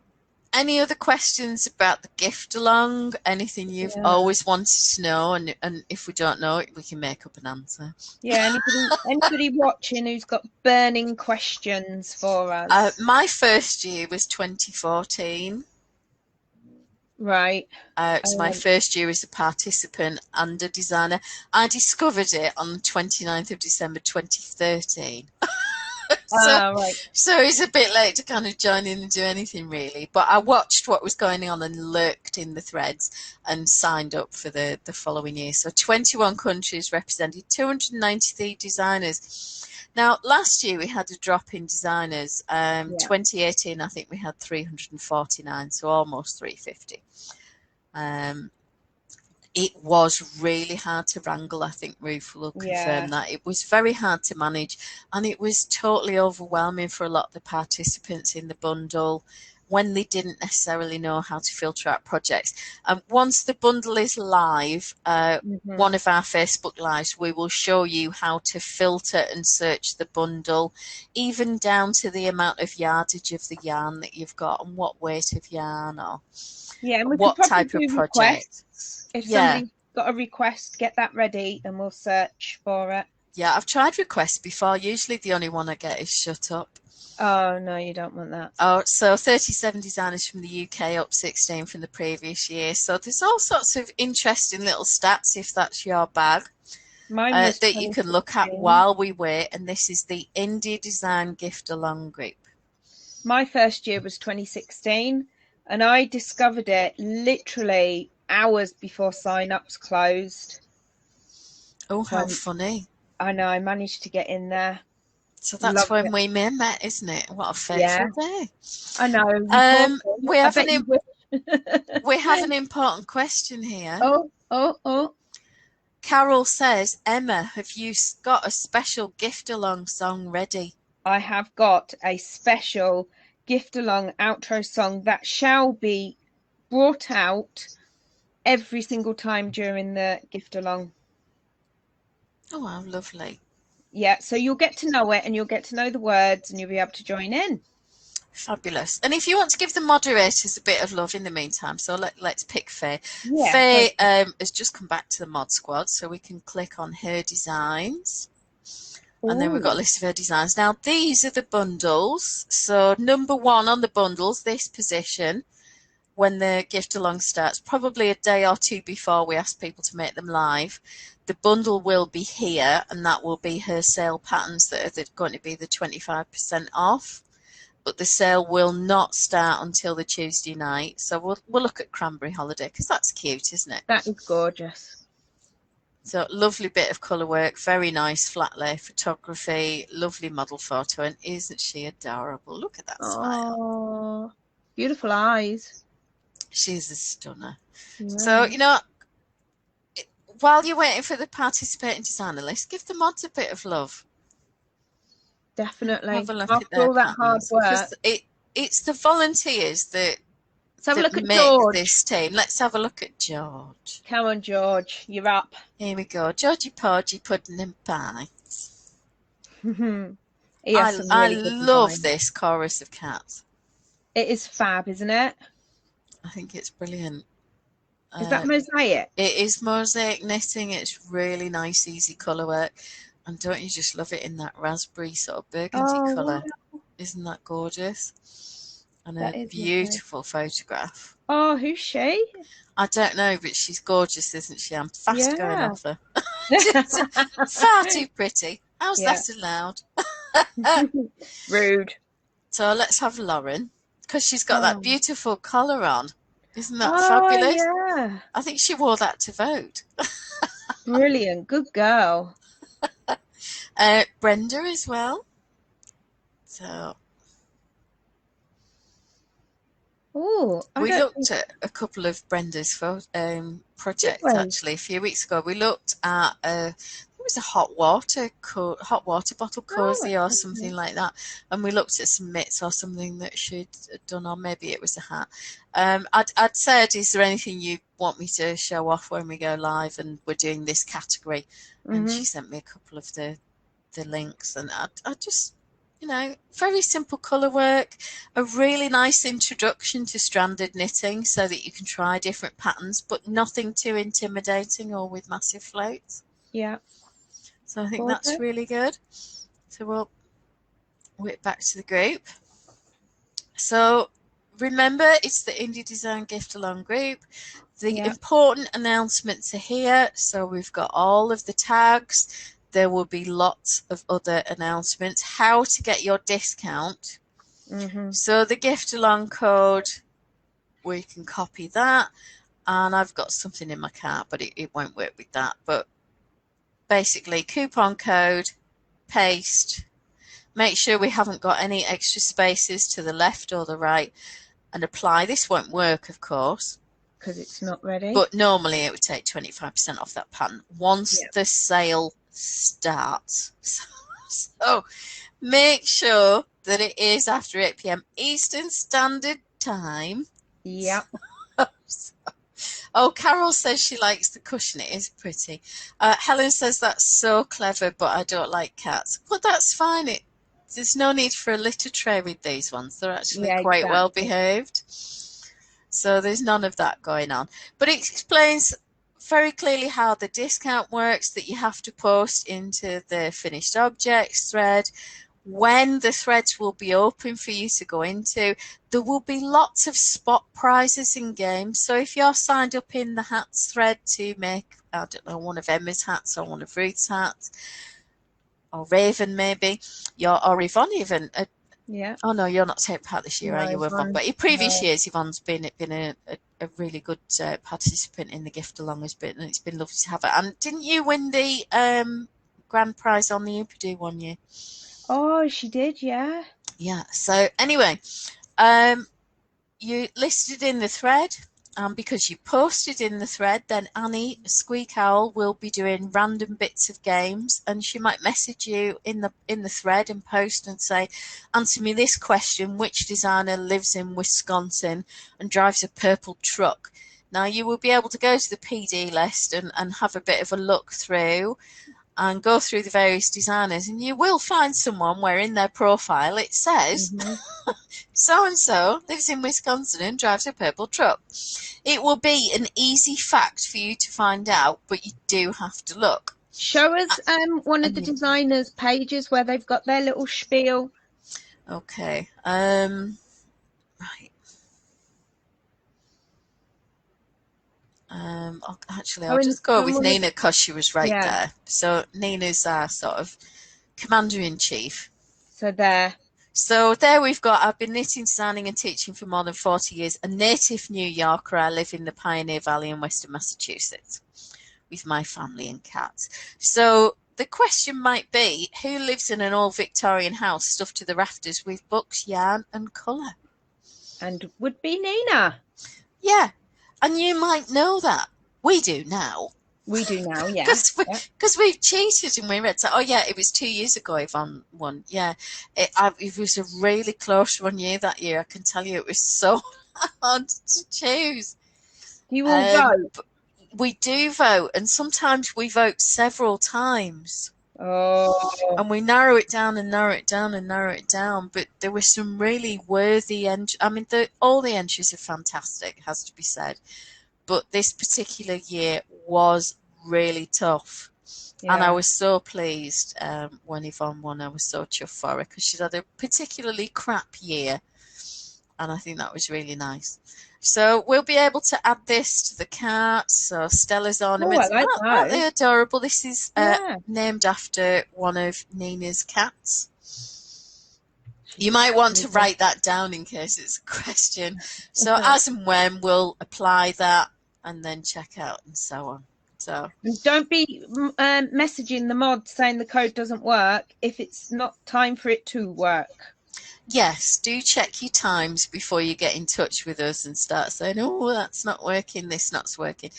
Any other questions about the gift along? Anything you've always wanted to know? And if we don't know it, we can make up an answer. Yeah, anybody watching who's got burning questions for us? My first year was 2014. Right. So my first year as a participant and a designer. I discovered it on the 29th of December 2013. Right. So it's a bit late to kind of join in and do anything really. But I watched what was going on and lurked in the threads and signed up for the following year. So 21 countries represented, 293 designers. Now, last year we had a drop in designers. 2018, I think we had 349, so almost 350. It was really hard to wrangle. I think Ruth will confirm that. It was very hard to manage, and it was totally overwhelming for a lot of the participants in the bundle when they didn't necessarily know how to filter out projects. Once the bundle is live, one of our Facebook Lives, we will show you how to filter and search the bundle, even down to the amount of yardage of the yarn that you've got and what weight of yarn or and what type of project. If somebody's got a request, get that ready and we'll search for it. Yeah, I've tried requests before. Usually the only one I get is shut up. Oh, no, you don't want that. Oh, so 37 designers from the UK, up 16 from the previous year. So there's all sorts of interesting little stats, if that's your bag, that you can look at while we wait. And this is the Indie Design Gift Along group. My first year was 2016, and I discovered it literally hours before sign-ups closed. Oh, how funny. I know, I managed to get in there. So that's when we met, isn't it? What a fateful day. I know. We have an important question here. Oh. Carol says, Emma, have you got a special gift along song ready? I have got a special gift along outro song that shall be brought out every single time during the gift along. Oh, how lovely. Yeah, so you'll get to know it and you'll get to know the words and you'll be able to join in. Fabulous. And if you want to give the moderators a bit of love in the meantime, so let's pick Faye. Yeah, Faye has just come back to the mod squad, so we can click on her designs. And then we've got a list of her designs. Now, these are the bundles. So number 1 on the bundles, this position, when the gift along starts, probably a day or two before we ask people to make them live. The bundle will be here, and that will be her sale patterns that are going to be the 25% off. But the sale will not start until the Tuesday night. So we'll look at Cranberry Holiday, because that's cute, isn't it? That is gorgeous. So lovely bit of colour work, very nice flat lay photography, lovely model photo, and isn't she adorable? Look at that smile. Oh, beautiful eyes. She's a stunner. Yeah. So, you know, while you're waiting for the participating designer list, give the mods a bit of love. Definitely. Have a look After all that hard work. It's the volunteers that Let's have a look at make George. This team. Let's have a look at George. Come on, George. You're up. Here we go. Georgie Porgy, Pudding and Pie. I love this chorus of cats. It is fab, isn't it? I think it's brilliant. Is that mosaic? It is mosaic knitting. It's really nice, easy colour work. And don't you just love it in that raspberry sort of burgundy colour? Wow. Isn't that gorgeous? And a beautiful photograph. Oh, who's she? I don't know, but she's gorgeous, isn't she? I'm fast going off her. Far too pretty. How's that allowed? Rude. So let's have Lauren, because she's got that beautiful collar on. Isn't that fabulous? Yeah. I think she wore that to vote. Brilliant. Good girl. Brenda as well. So we looked at a couple of Brenda's projects actually a few weeks ago. We looked at it was a hot water bottle cozy or something like that, and we looked at some mitts or something that she'd done, or maybe it was a hat. I'd said, is there anything you want me to show off when we go live and we're doing this category? And she sent me a couple of the links, and I just you know, very simple colour work, a really nice introduction to stranded knitting so that you can try different patterns, but nothing too intimidating or with massive floats. Yeah. So I think Gorgeous. that's really good. So we'll whip back to the group. So remember, it's the Indie Design Gift Along group. The important announcements are here. So we've got all of the tags. There will be lots of other announcements. How to get your discount. So the gift along code, we can copy that. And I've got something in my cart, but it won't work with that. But basically, coupon code, paste. Make sure we haven't got any extra spaces to the left or the right, and apply. This won't work, of course, because it's not ready. But normally it would take 25% off that pattern once the sale starts. So make sure that it is after 8 p.m. Eastern Standard Time. Yep. Oh, Carol says she likes the cushion. It is pretty. Helen says that's so clever, but I don't like cats. Well, that's fine. There's no need for a litter tray with these ones. They're actually quite well behaved. So there's none of that going on. But it explains very clearly how the discount works, that you have to post into the finished objects thread, when the threads will be open for you to go into. There will be lots of spot prizes in games. So if you're signed up in the hats thread to make, I don't know, one of Emma's hats or one of Ruth's hats, or Raven maybe, or Yvonne even. Oh no, you're not taking part this year, are you, Yvonne? But in previous years, Yvonne's been a really good participant in the gift along, and it's been lovely to have her. And didn't you win the grand prize on the Upado one year? Oh, she did, yeah. Yeah. So anyway, you listed in the thread. Because you posted in the thread, then Annie Squeak Owl will be doing random bits of games, and she might message you in the thread and post and say, answer me this question: which designer lives in Wisconsin and drives a purple truck? Now you will be able to go to the PD list and have a bit of a look through and go through the various designers, and you will find someone where in their profile it says so-and-so lives in Wisconsin and drives a purple truck. It will be an easy fact for you to find out, but you do have to look. Show us one of the designers' pages where they've got their little spiel. Okay. Right. Actually, I'll just go with Nina because she was right there. So Nina's our sort of commander-in-chief. So there. So there we've got, I've been knitting, designing and teaching for more than 40 years. A native New Yorker, I live in the Pioneer Valley in western Massachusetts with my family and cats. So the question might be, who lives in an old Victorian house stuffed to the rafters with books, yarn and colour? And would be Nina. Yeah. And you might know that. We do now. We do now, yeah. Because we've cheated and we read. So, oh, yeah, it was 2 years ago Yvonne won. Yeah. It was a really close one year that year. I can tell you it was so hard to choose. You will vote? We do vote. And sometimes we vote several times. Oh. And we narrow it down and narrow it down and narrow it down. But there were some really worthy entries. I mean, all the entries are fantastic, has to be said. But this particular year was really tough. Yeah. And I was so pleased when Yvonne won. I was so chuffed for her because she's had a particularly crap year. And I think that was really nice. So we'll be able to add this to the cart. So Stella's ornaments. Oh, I like aren't they adorable? This is named after one of Nina's cats. You might want to write that down in case it's a question. So as and when we'll apply that and then check out and so on. So don't be messaging the mod saying the code doesn't work if it's not time for it to work. Yes, do check your times before you get in touch with us and start saying, oh, that's not working, this not working.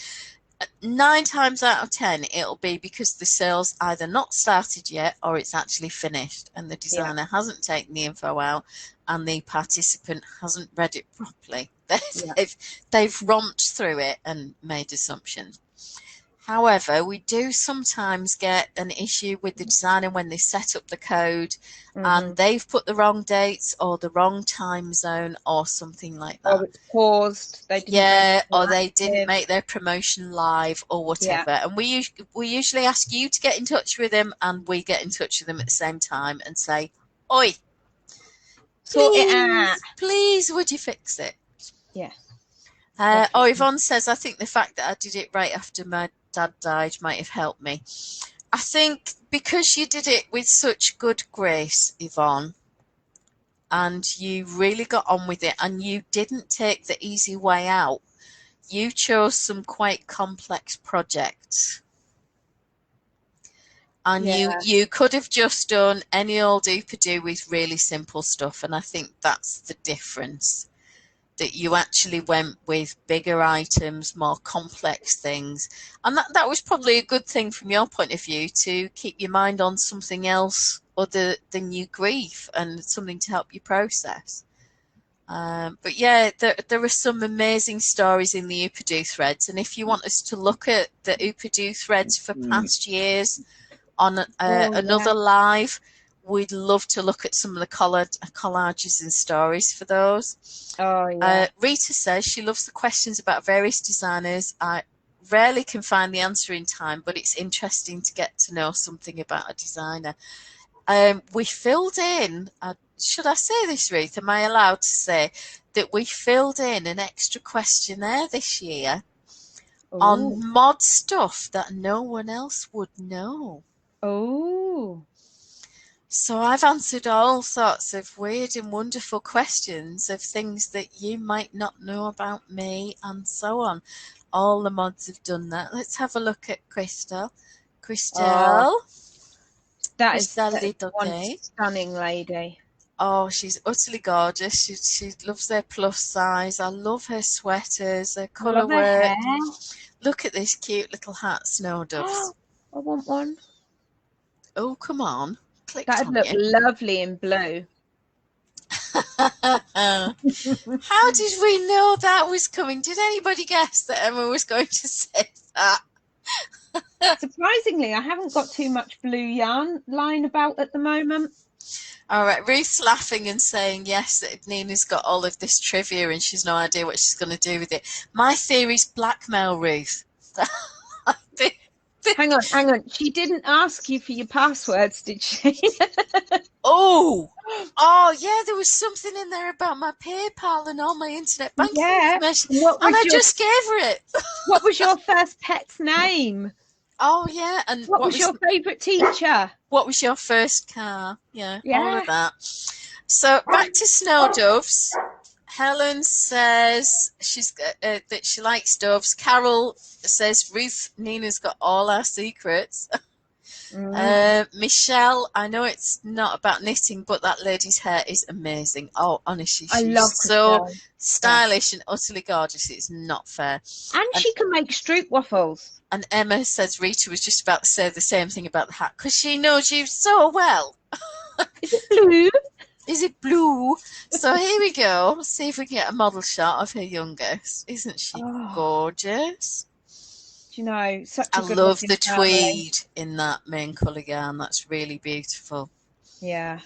9 times out of 10, it'll be because the sale's either not started yet or it's actually finished and the designer hasn't taken the info out and the participant hasn't read it properly. They've romped through it and made assumptions. However, we do sometimes get an issue with the designer when they set up the code and they've put the wrong dates or the wrong time zone or something like that. Or it's paused. They didn't Yeah, or they active. didn't make their promotion live or whatever. Yeah. And we usually ask you to get in touch with them, and we get in touch with them at the same time and say, "Oi, Sort it out. please, would you fix it?" Yeah. Yvonne says, I think the fact that I did it right after my dad died might have helped me. I think because you did it with such good grace, Yvonne, and you really got on with it and you didn't take the easy way out, you chose some quite complex projects. And you could have just done any old do with really simple stuff, and I think that's the difference. That you actually went with bigger items, more complex things. And that was probably a good thing from your point of view, to keep your mind on something else other than your grief and something to help you process. But yeah, there are some amazing stories in the Upadoo threads. And if you want us to look at the Upadoo threads for past years on another live, we'd love to look at some of the collages and stories for those. Oh, yeah. Rita says she loves the questions about various designers. I rarely can find the answer in time, but it's interesting to get to know something about a designer. We filled in, should I say this, Ruth? Am I allowed to say that we filled in an extra questionnaire this year on mod stuff that no one else would know? Oh. So I've answered all sorts of weird and wonderful questions of things that you might not know about me and so on. All the mods have done that. Let's have a look at Crystal. Crystal. That is one stunning lady. Oh, she's utterly gorgeous. She loves their plus size. I love her sweaters, her colour work. Look at this cute little hat, Snowdoves. I want one. Oh, come on. That'd look lovely in blue. How did we know that was coming? Did anybody guess that Emma was going to say that? Surprisingly, I haven't got too much blue yarn lying about at the moment. All right, Ruth's laughing and saying yes, that Nina's got all of this trivia and she's no idea what she's going to do with it. My theory is blackmail, Ruth. Hang on. She didn't ask you for your passwords, did she? Oh, yeah, there was something in there about my PayPal and all my internet banking information. And I just gave her it. What was your first pet's name? Oh, yeah. And what was your favourite teacher? What was your first car? Yeah, all of that. So back to Snowdoves. Helen says that she likes doves. Carol says Nina's got all our secrets. Michelle, I know it's not about knitting, but that lady's hair is amazing. Oh, honestly, she's so stylish and utterly gorgeous. It's not fair. And she can make stroop waffles. And Emma says Rita was just about to say the same thing about the hat because she knows you so well. Is it blue? Is it blue? So here we go. Let's see if we can get a model shot of her youngest. Isn't she gorgeous? Do you know, I love the tweed in that main colour yarn. That's really beautiful. Yeah.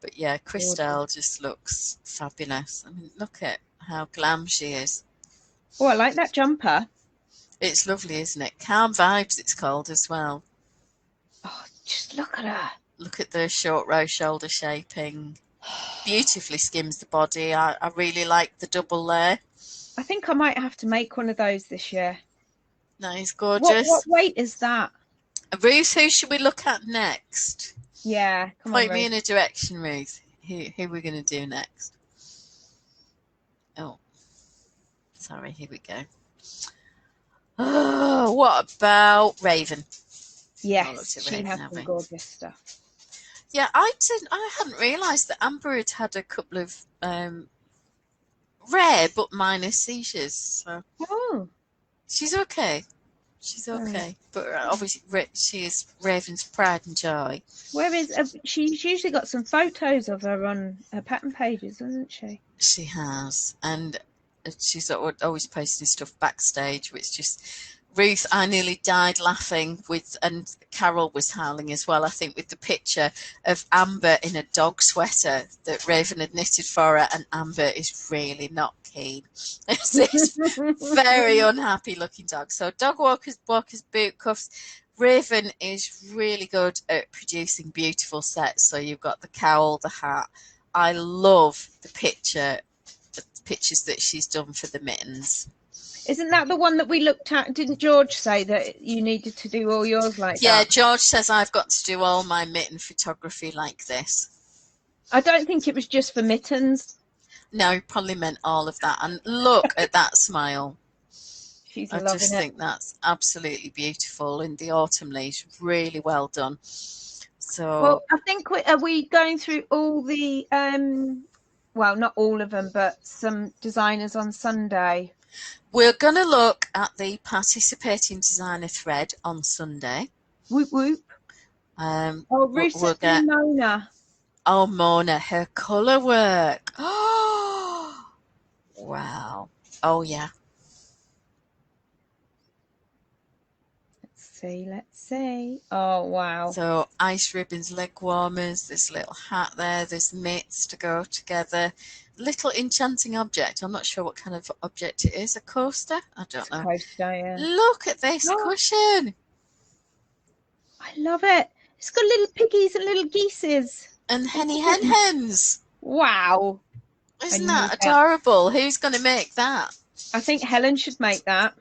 But yeah, Crystal just looks fabulous. I mean, look at how glam she is. Oh, I like that jumper. It's lovely, isn't it? Calm Vibes, it's called as well. Oh, just look at her. Look at the short row shoulder shaping. Beautifully skims the body. I really like the double layer. I think I might have to make one of those this year. That is gorgeous. What weight is that? Ruth, who should we look at next? Yeah, come Point on, me in a direction, Ruth. Who we're going to do next? Oh, sorry, here we go. Oh, what about Raven? Yes, she has some gorgeous stuff. Yeah, I hadn't realised that Amber had a couple of rare but minor seizures. So. Oh, she's okay. She's okay, but obviously she is Raven's pride and joy. Where is she's usually got some photos of her on her pattern pages, hasn't she? She has, and she's always posting stuff backstage, which just Ruth, I nearly died laughing with, and Carol was howling as well, I think, with the picture of Amber in a dog sweater that Raven had knitted for her, and Amber is really not keen. It's this very unhappy looking dog. So dog walkers, boot cuffs. Raven is really good at producing beautiful sets. So you've got the cowl, the hat. I love the pictures that she's done for the mittens. Isn't that the one that we looked at? Didn't George say that you needed to do all yours like that? Yeah, George says I've got to do all my mitten photography like this. I don't think it was just for mittens. No, he probably meant all of that. And look at that smile. She's I loving just it. think that's absolutely beautiful. In the autumn leaves, really well done. So, well, I think are we going through all the well, not all of them, but some designers on Sunday? we're going to look at the participating designer thread on Sunday. Whoop whoop. Ruth We'll get Mona. Oh, Mona, her colour work. Oh, wow. Oh, yeah. Let's see. Oh, wow. So ice ribbons, leg warmers, this little hat there, there's mitts to go together. Little enchanting object. I'm not sure what kind of object it is. A coaster? I don't know. Coaster, yeah. Look at this cushion. I love it. It's got little piggies and little geeses. And hens. Wow. Isn't that adorable? Who's going to make that? I think Helen should make that.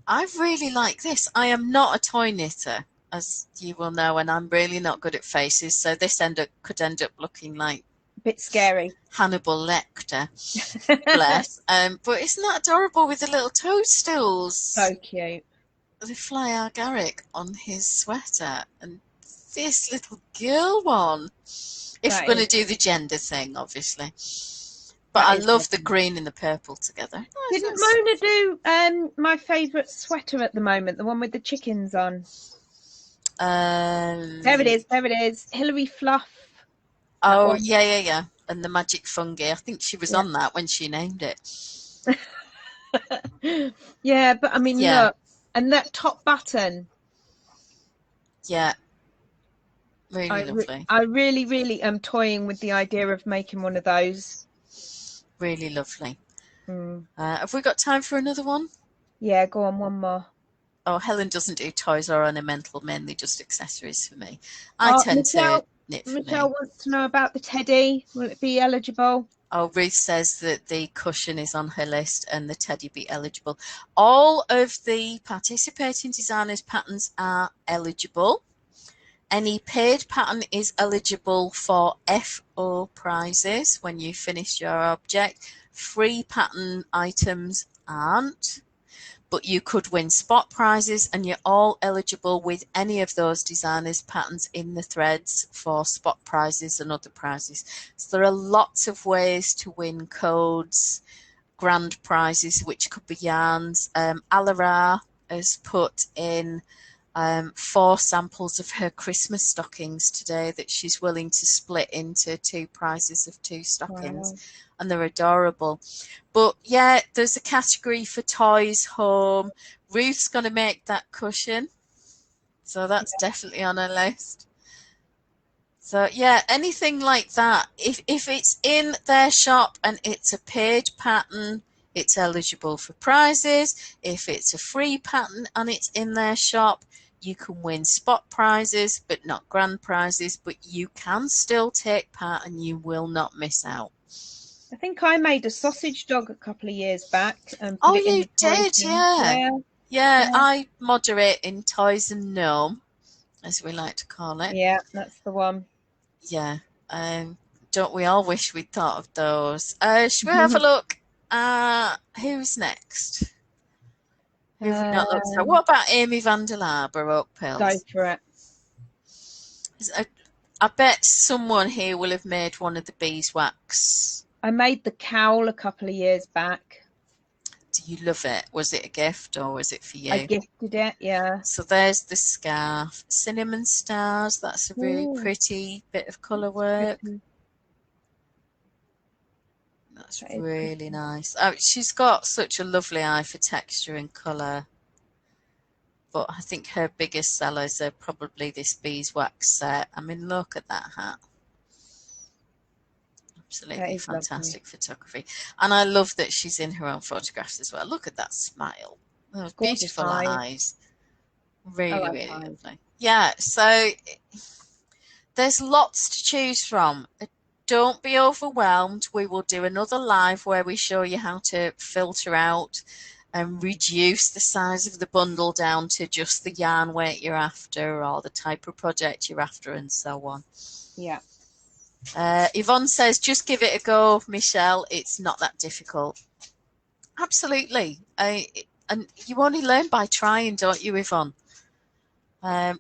I really like this. I am not a toy knitter, as you will know, and I'm really not good at faces, so this could end up looking like a bit scary. Hannibal Lecter. Bless. But isn't that adorable with the little toadstools? So cute. The fly agaric on his sweater, and this little girl one. If we're going to do the gender thing, obviously. But I love the green and the purple together. Didn't Mona do my favourite sweater at the moment, the one with the chickens on? There it is. Hillary Fluff. Oh, yeah. And the magic fungi. I think she was on that when she named it. Yeah, but I mean, look. And that top button. Yeah. Really lovely. I really am toying with the idea of making one of those. Really lovely. Have we got time for another one? Yeah, go on, one more. Oh, Helen doesn't do toys or ornamental, mainly just accessories for me. I tend to knit for Michelle wants to know about the teddy. Will it be eligible? Oh, Ruth says that the cushion is on her list and the teddy be eligible. All of the participating designers' patterns are eligible. Any paid pattern is eligible for FO prizes when you finish your object. Free pattern items aren't, but you could win spot prizes, and you're all eligible with any of those designers' patterns in the threads for spot prizes and other prizes. So there are lots of ways to win codes, grand prizes, which could be yarns. Alara has put in 4 samples of her Christmas stockings today that she's willing to split into 2 prizes of 2 stockings. Wow. And they're adorable. But yeah, there's a category for toys, home. Ruth's going to make that cushion, so that's definitely on her list. So yeah, anything like that, if it's in their shop and it's a paid pattern, it's eligible for prizes. If it's a free pattern and it's in their shop, you can win spot prizes, but not grand prizes. But you can still take part and you will not miss out. I think I made a sausage dog a couple of years back. And oh, you did, yeah. I moderate in Toys and Gnome, as we like to call it. Yeah, that's the one. Yeah. Don't we all wish we'd thought of those? Should we have a look? Who's next? Who have we not looked at? What about Amy van der Laar, Baroque Pills? Go for it. I bet someone here will have made one of the beeswax. I made the cowl a couple of years back. Do you love it? Was it a gift or was it for you? I gifted it, yeah. So there's the scarf. Cinnamon stars. That's a really pretty bit of colour work. That's really nice. Oh, she's got such a lovely eye for texture and colour. but I think her biggest sellers are probably this beeswax set. I mean, look at that hat. Absolutely fantastic photography. And I love that she's in her own photographs as well. Look at that smile. Those beautiful eyes. Really, really lovely. Yeah, so there's lots to choose from. Don't be overwhelmed. We will do another live where we show you how to filter out and reduce the size of the bundle down to just the yarn weight you're after or the type of project you're after and so on. Yeah. Yvonne says, just give it a go, Michelle. It's not that difficult. Absolutely. And you only learn by trying, don't you, Yvonne?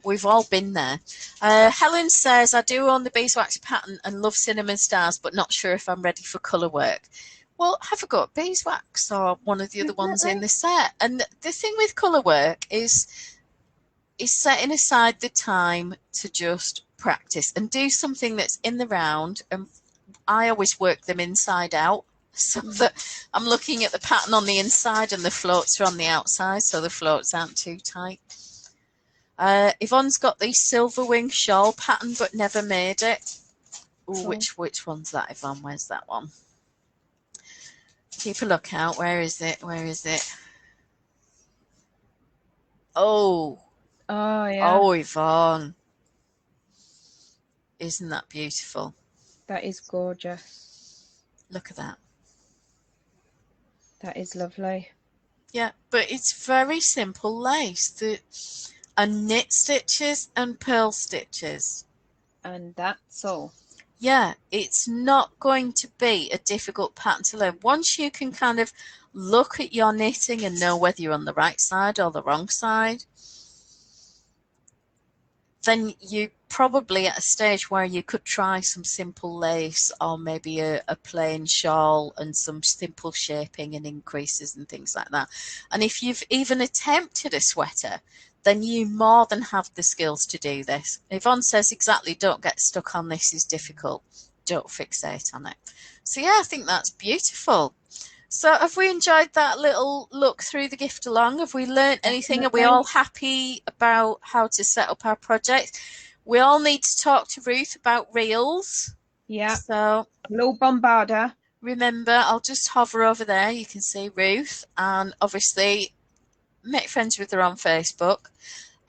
We've all been there. Helen says, I do own the beeswax pattern and love cinnamon stars, but not sure if I'm ready for colour work. Well, have a go at beeswax or one of the other ones in the set. And the thing with colour work is setting aside the time to just practice and do something that's in the round. And I always work them inside out so that I'm looking at the pattern on the inside and the floats are on the outside, so the floats aren't too tight. Yvonne's got the silver wing shawl pattern but never made it. Ooh, which one's that, Yvonne? Where's that one? Keep a lookout. Where is it? Where is it? Oh. Oh, yeah. Oh, Yvonne. Isn't that beautiful? That is gorgeous. Look at that. That is lovely. Yeah, but it's very simple lace. And knit stitches and purl stitches. And that's all. Yeah, it's not going to be a difficult pattern to learn. Once you can kind of look at your knitting and know whether you're on the right side or the wrong side, then you probably at a stage where you could try some simple lace or maybe a plain shawl and some simple shaping and increases and things like that. And if you've even attempted a sweater, then you more than have the skills to do this. Yvonne says, exactly, don't get stuck on this is difficult. Don't fixate on it. So yeah, I think that's beautiful. So have we enjoyed that little look through the gift along? Have we learned anything? Are we all happy about how to set up our project? We all need to talk to Ruth about reels. Yeah. So little bombarder. Remember, I'll just hover over there. You can see Ruth, and obviously make friends with her on Facebook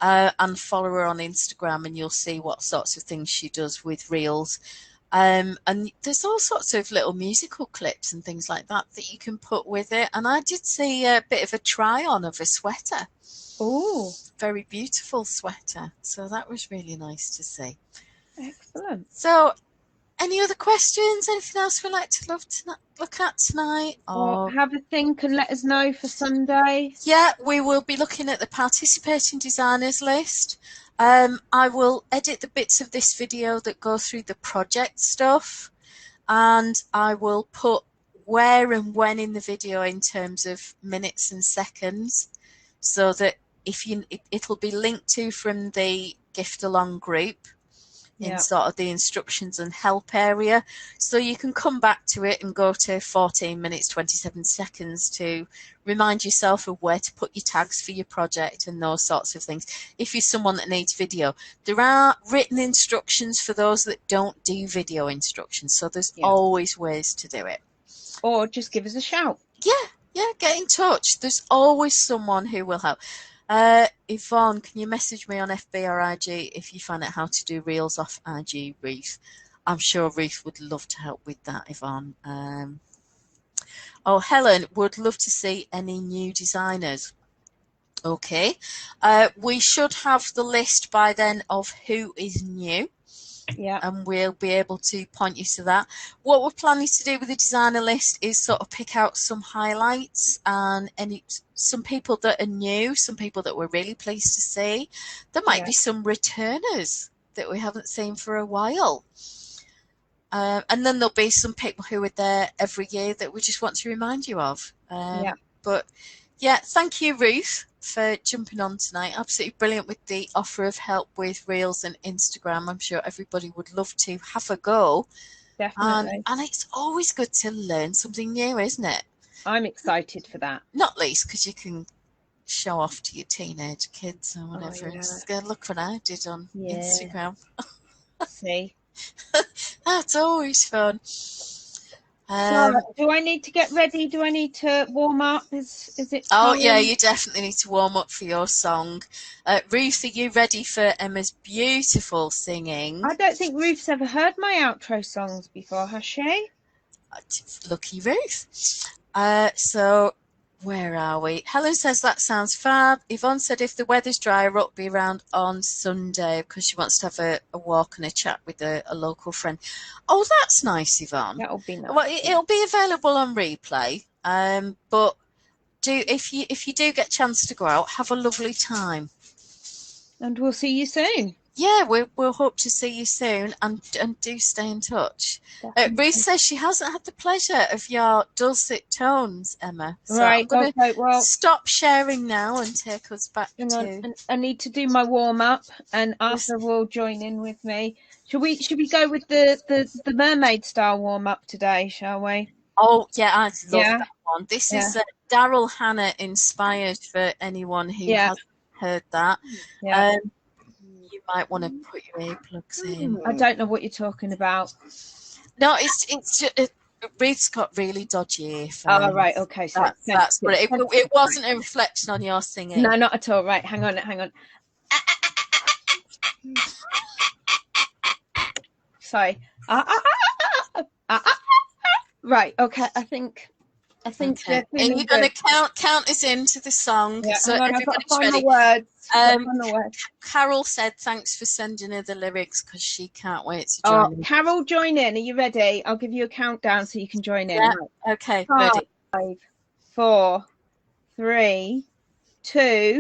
and follow her on Instagram, and you'll see what sorts of things she does with reels. And there's all sorts of little musical clips and things like that that you can put with it. And I did see a bit of a try on of a sweater. Oh, very beautiful sweater. So that was really nice to see. Excellent. So any other questions? Anything else we'd like to look at tonight? Or have a think and let us know for Sunday. Yeah, we will be looking at the participating designers list. I will edit the bits of this video that go through the project stuff, and I will put where and when in the video in terms of minutes and seconds, so that it'll be linked to from the gift along group in sort of the instructions and help area, so you can come back to it and go to 14 minutes 27 seconds to remind yourself of where to put your tags for your project and those sorts of things. If you're someone that needs video, there are written instructions for those that don't do video instructions, so there's always ways to do it. Or just give us a shout. Yeah, get in touch. There's always someone who will help. Yvonne, can you message me on FB or IG if you find out how to do reels off IG, Ruth? I'm sure Ruth would love to help with that, Yvonne. Helen would love to see any new designers. Okay. We should have the list by then of who is new. Yeah. And we'll be able to point you to that. What we're planning to do with the designer list is sort of pick out some highlights and some people that are new, some people that we're really pleased to see. There might be some returners that we haven't seen for a while. And then there'll be some people who are there every year that we just want to remind you of. But yeah, thank you, Ruth, for jumping on tonight. Absolutely brilliant with the offer of help with Reels and Instagram. I'm sure everybody would love to have a go. Definitely. And it's always good to learn something new, isn't it? I'm excited for that. Not least because you can show off to your teenage kids or whatever. yeah. And just go, look what I did on Instagram. See. That's always fun. So, do I need to get ready? Do I need to warm up? Is it time? Oh, yeah, you definitely need to warm up for your song. Ruth, are you ready for Emma's beautiful singing? I don't think Ruth's ever heard my outro songs before, has she? Lucky Ruth. So, where are we? Helen says that sounds fab. Yvonne said if the weather's dry, I'll be around on Sunday because she wants to have a walk and a chat with a local friend. Oh, that's nice, Yvonne. That'll be nice. Well, it'll be available on replay. But if you do get a chance to go out, have a lovely time. And we'll see you soon. Yeah, we'll hope to see you soon, and do stay in touch. Ruth says she hasn't had the pleasure of your dulcet tones, Emma. So right, I'm going to stop sharing now and take us back to... I need to do my warm-up, and Arthur will join in with me. Should we go with the mermaid style warm-up today, shall we? Oh, yeah, I love that one. This is Daryl Hannah inspired for anyone who hasn't heard that. Yeah. You might want to put your earplugs in. I don't know what you're talking about. No, it's just, Ruth's got really dodgy earphones. Oh, right, okay. So that's but it wasn't a reflection on your singing. No, not at all. Right, hang on. Sorry. Right, okay. I think. Okay. And you're going to count us into the song. Yeah, so everybody's ready. Words. Carol said thanks for sending her the lyrics because she can't wait to join in. Carol, join in. Are you ready? I'll give you a countdown so you can join in. Yeah. Okay, ready. 5, 4, 3, 2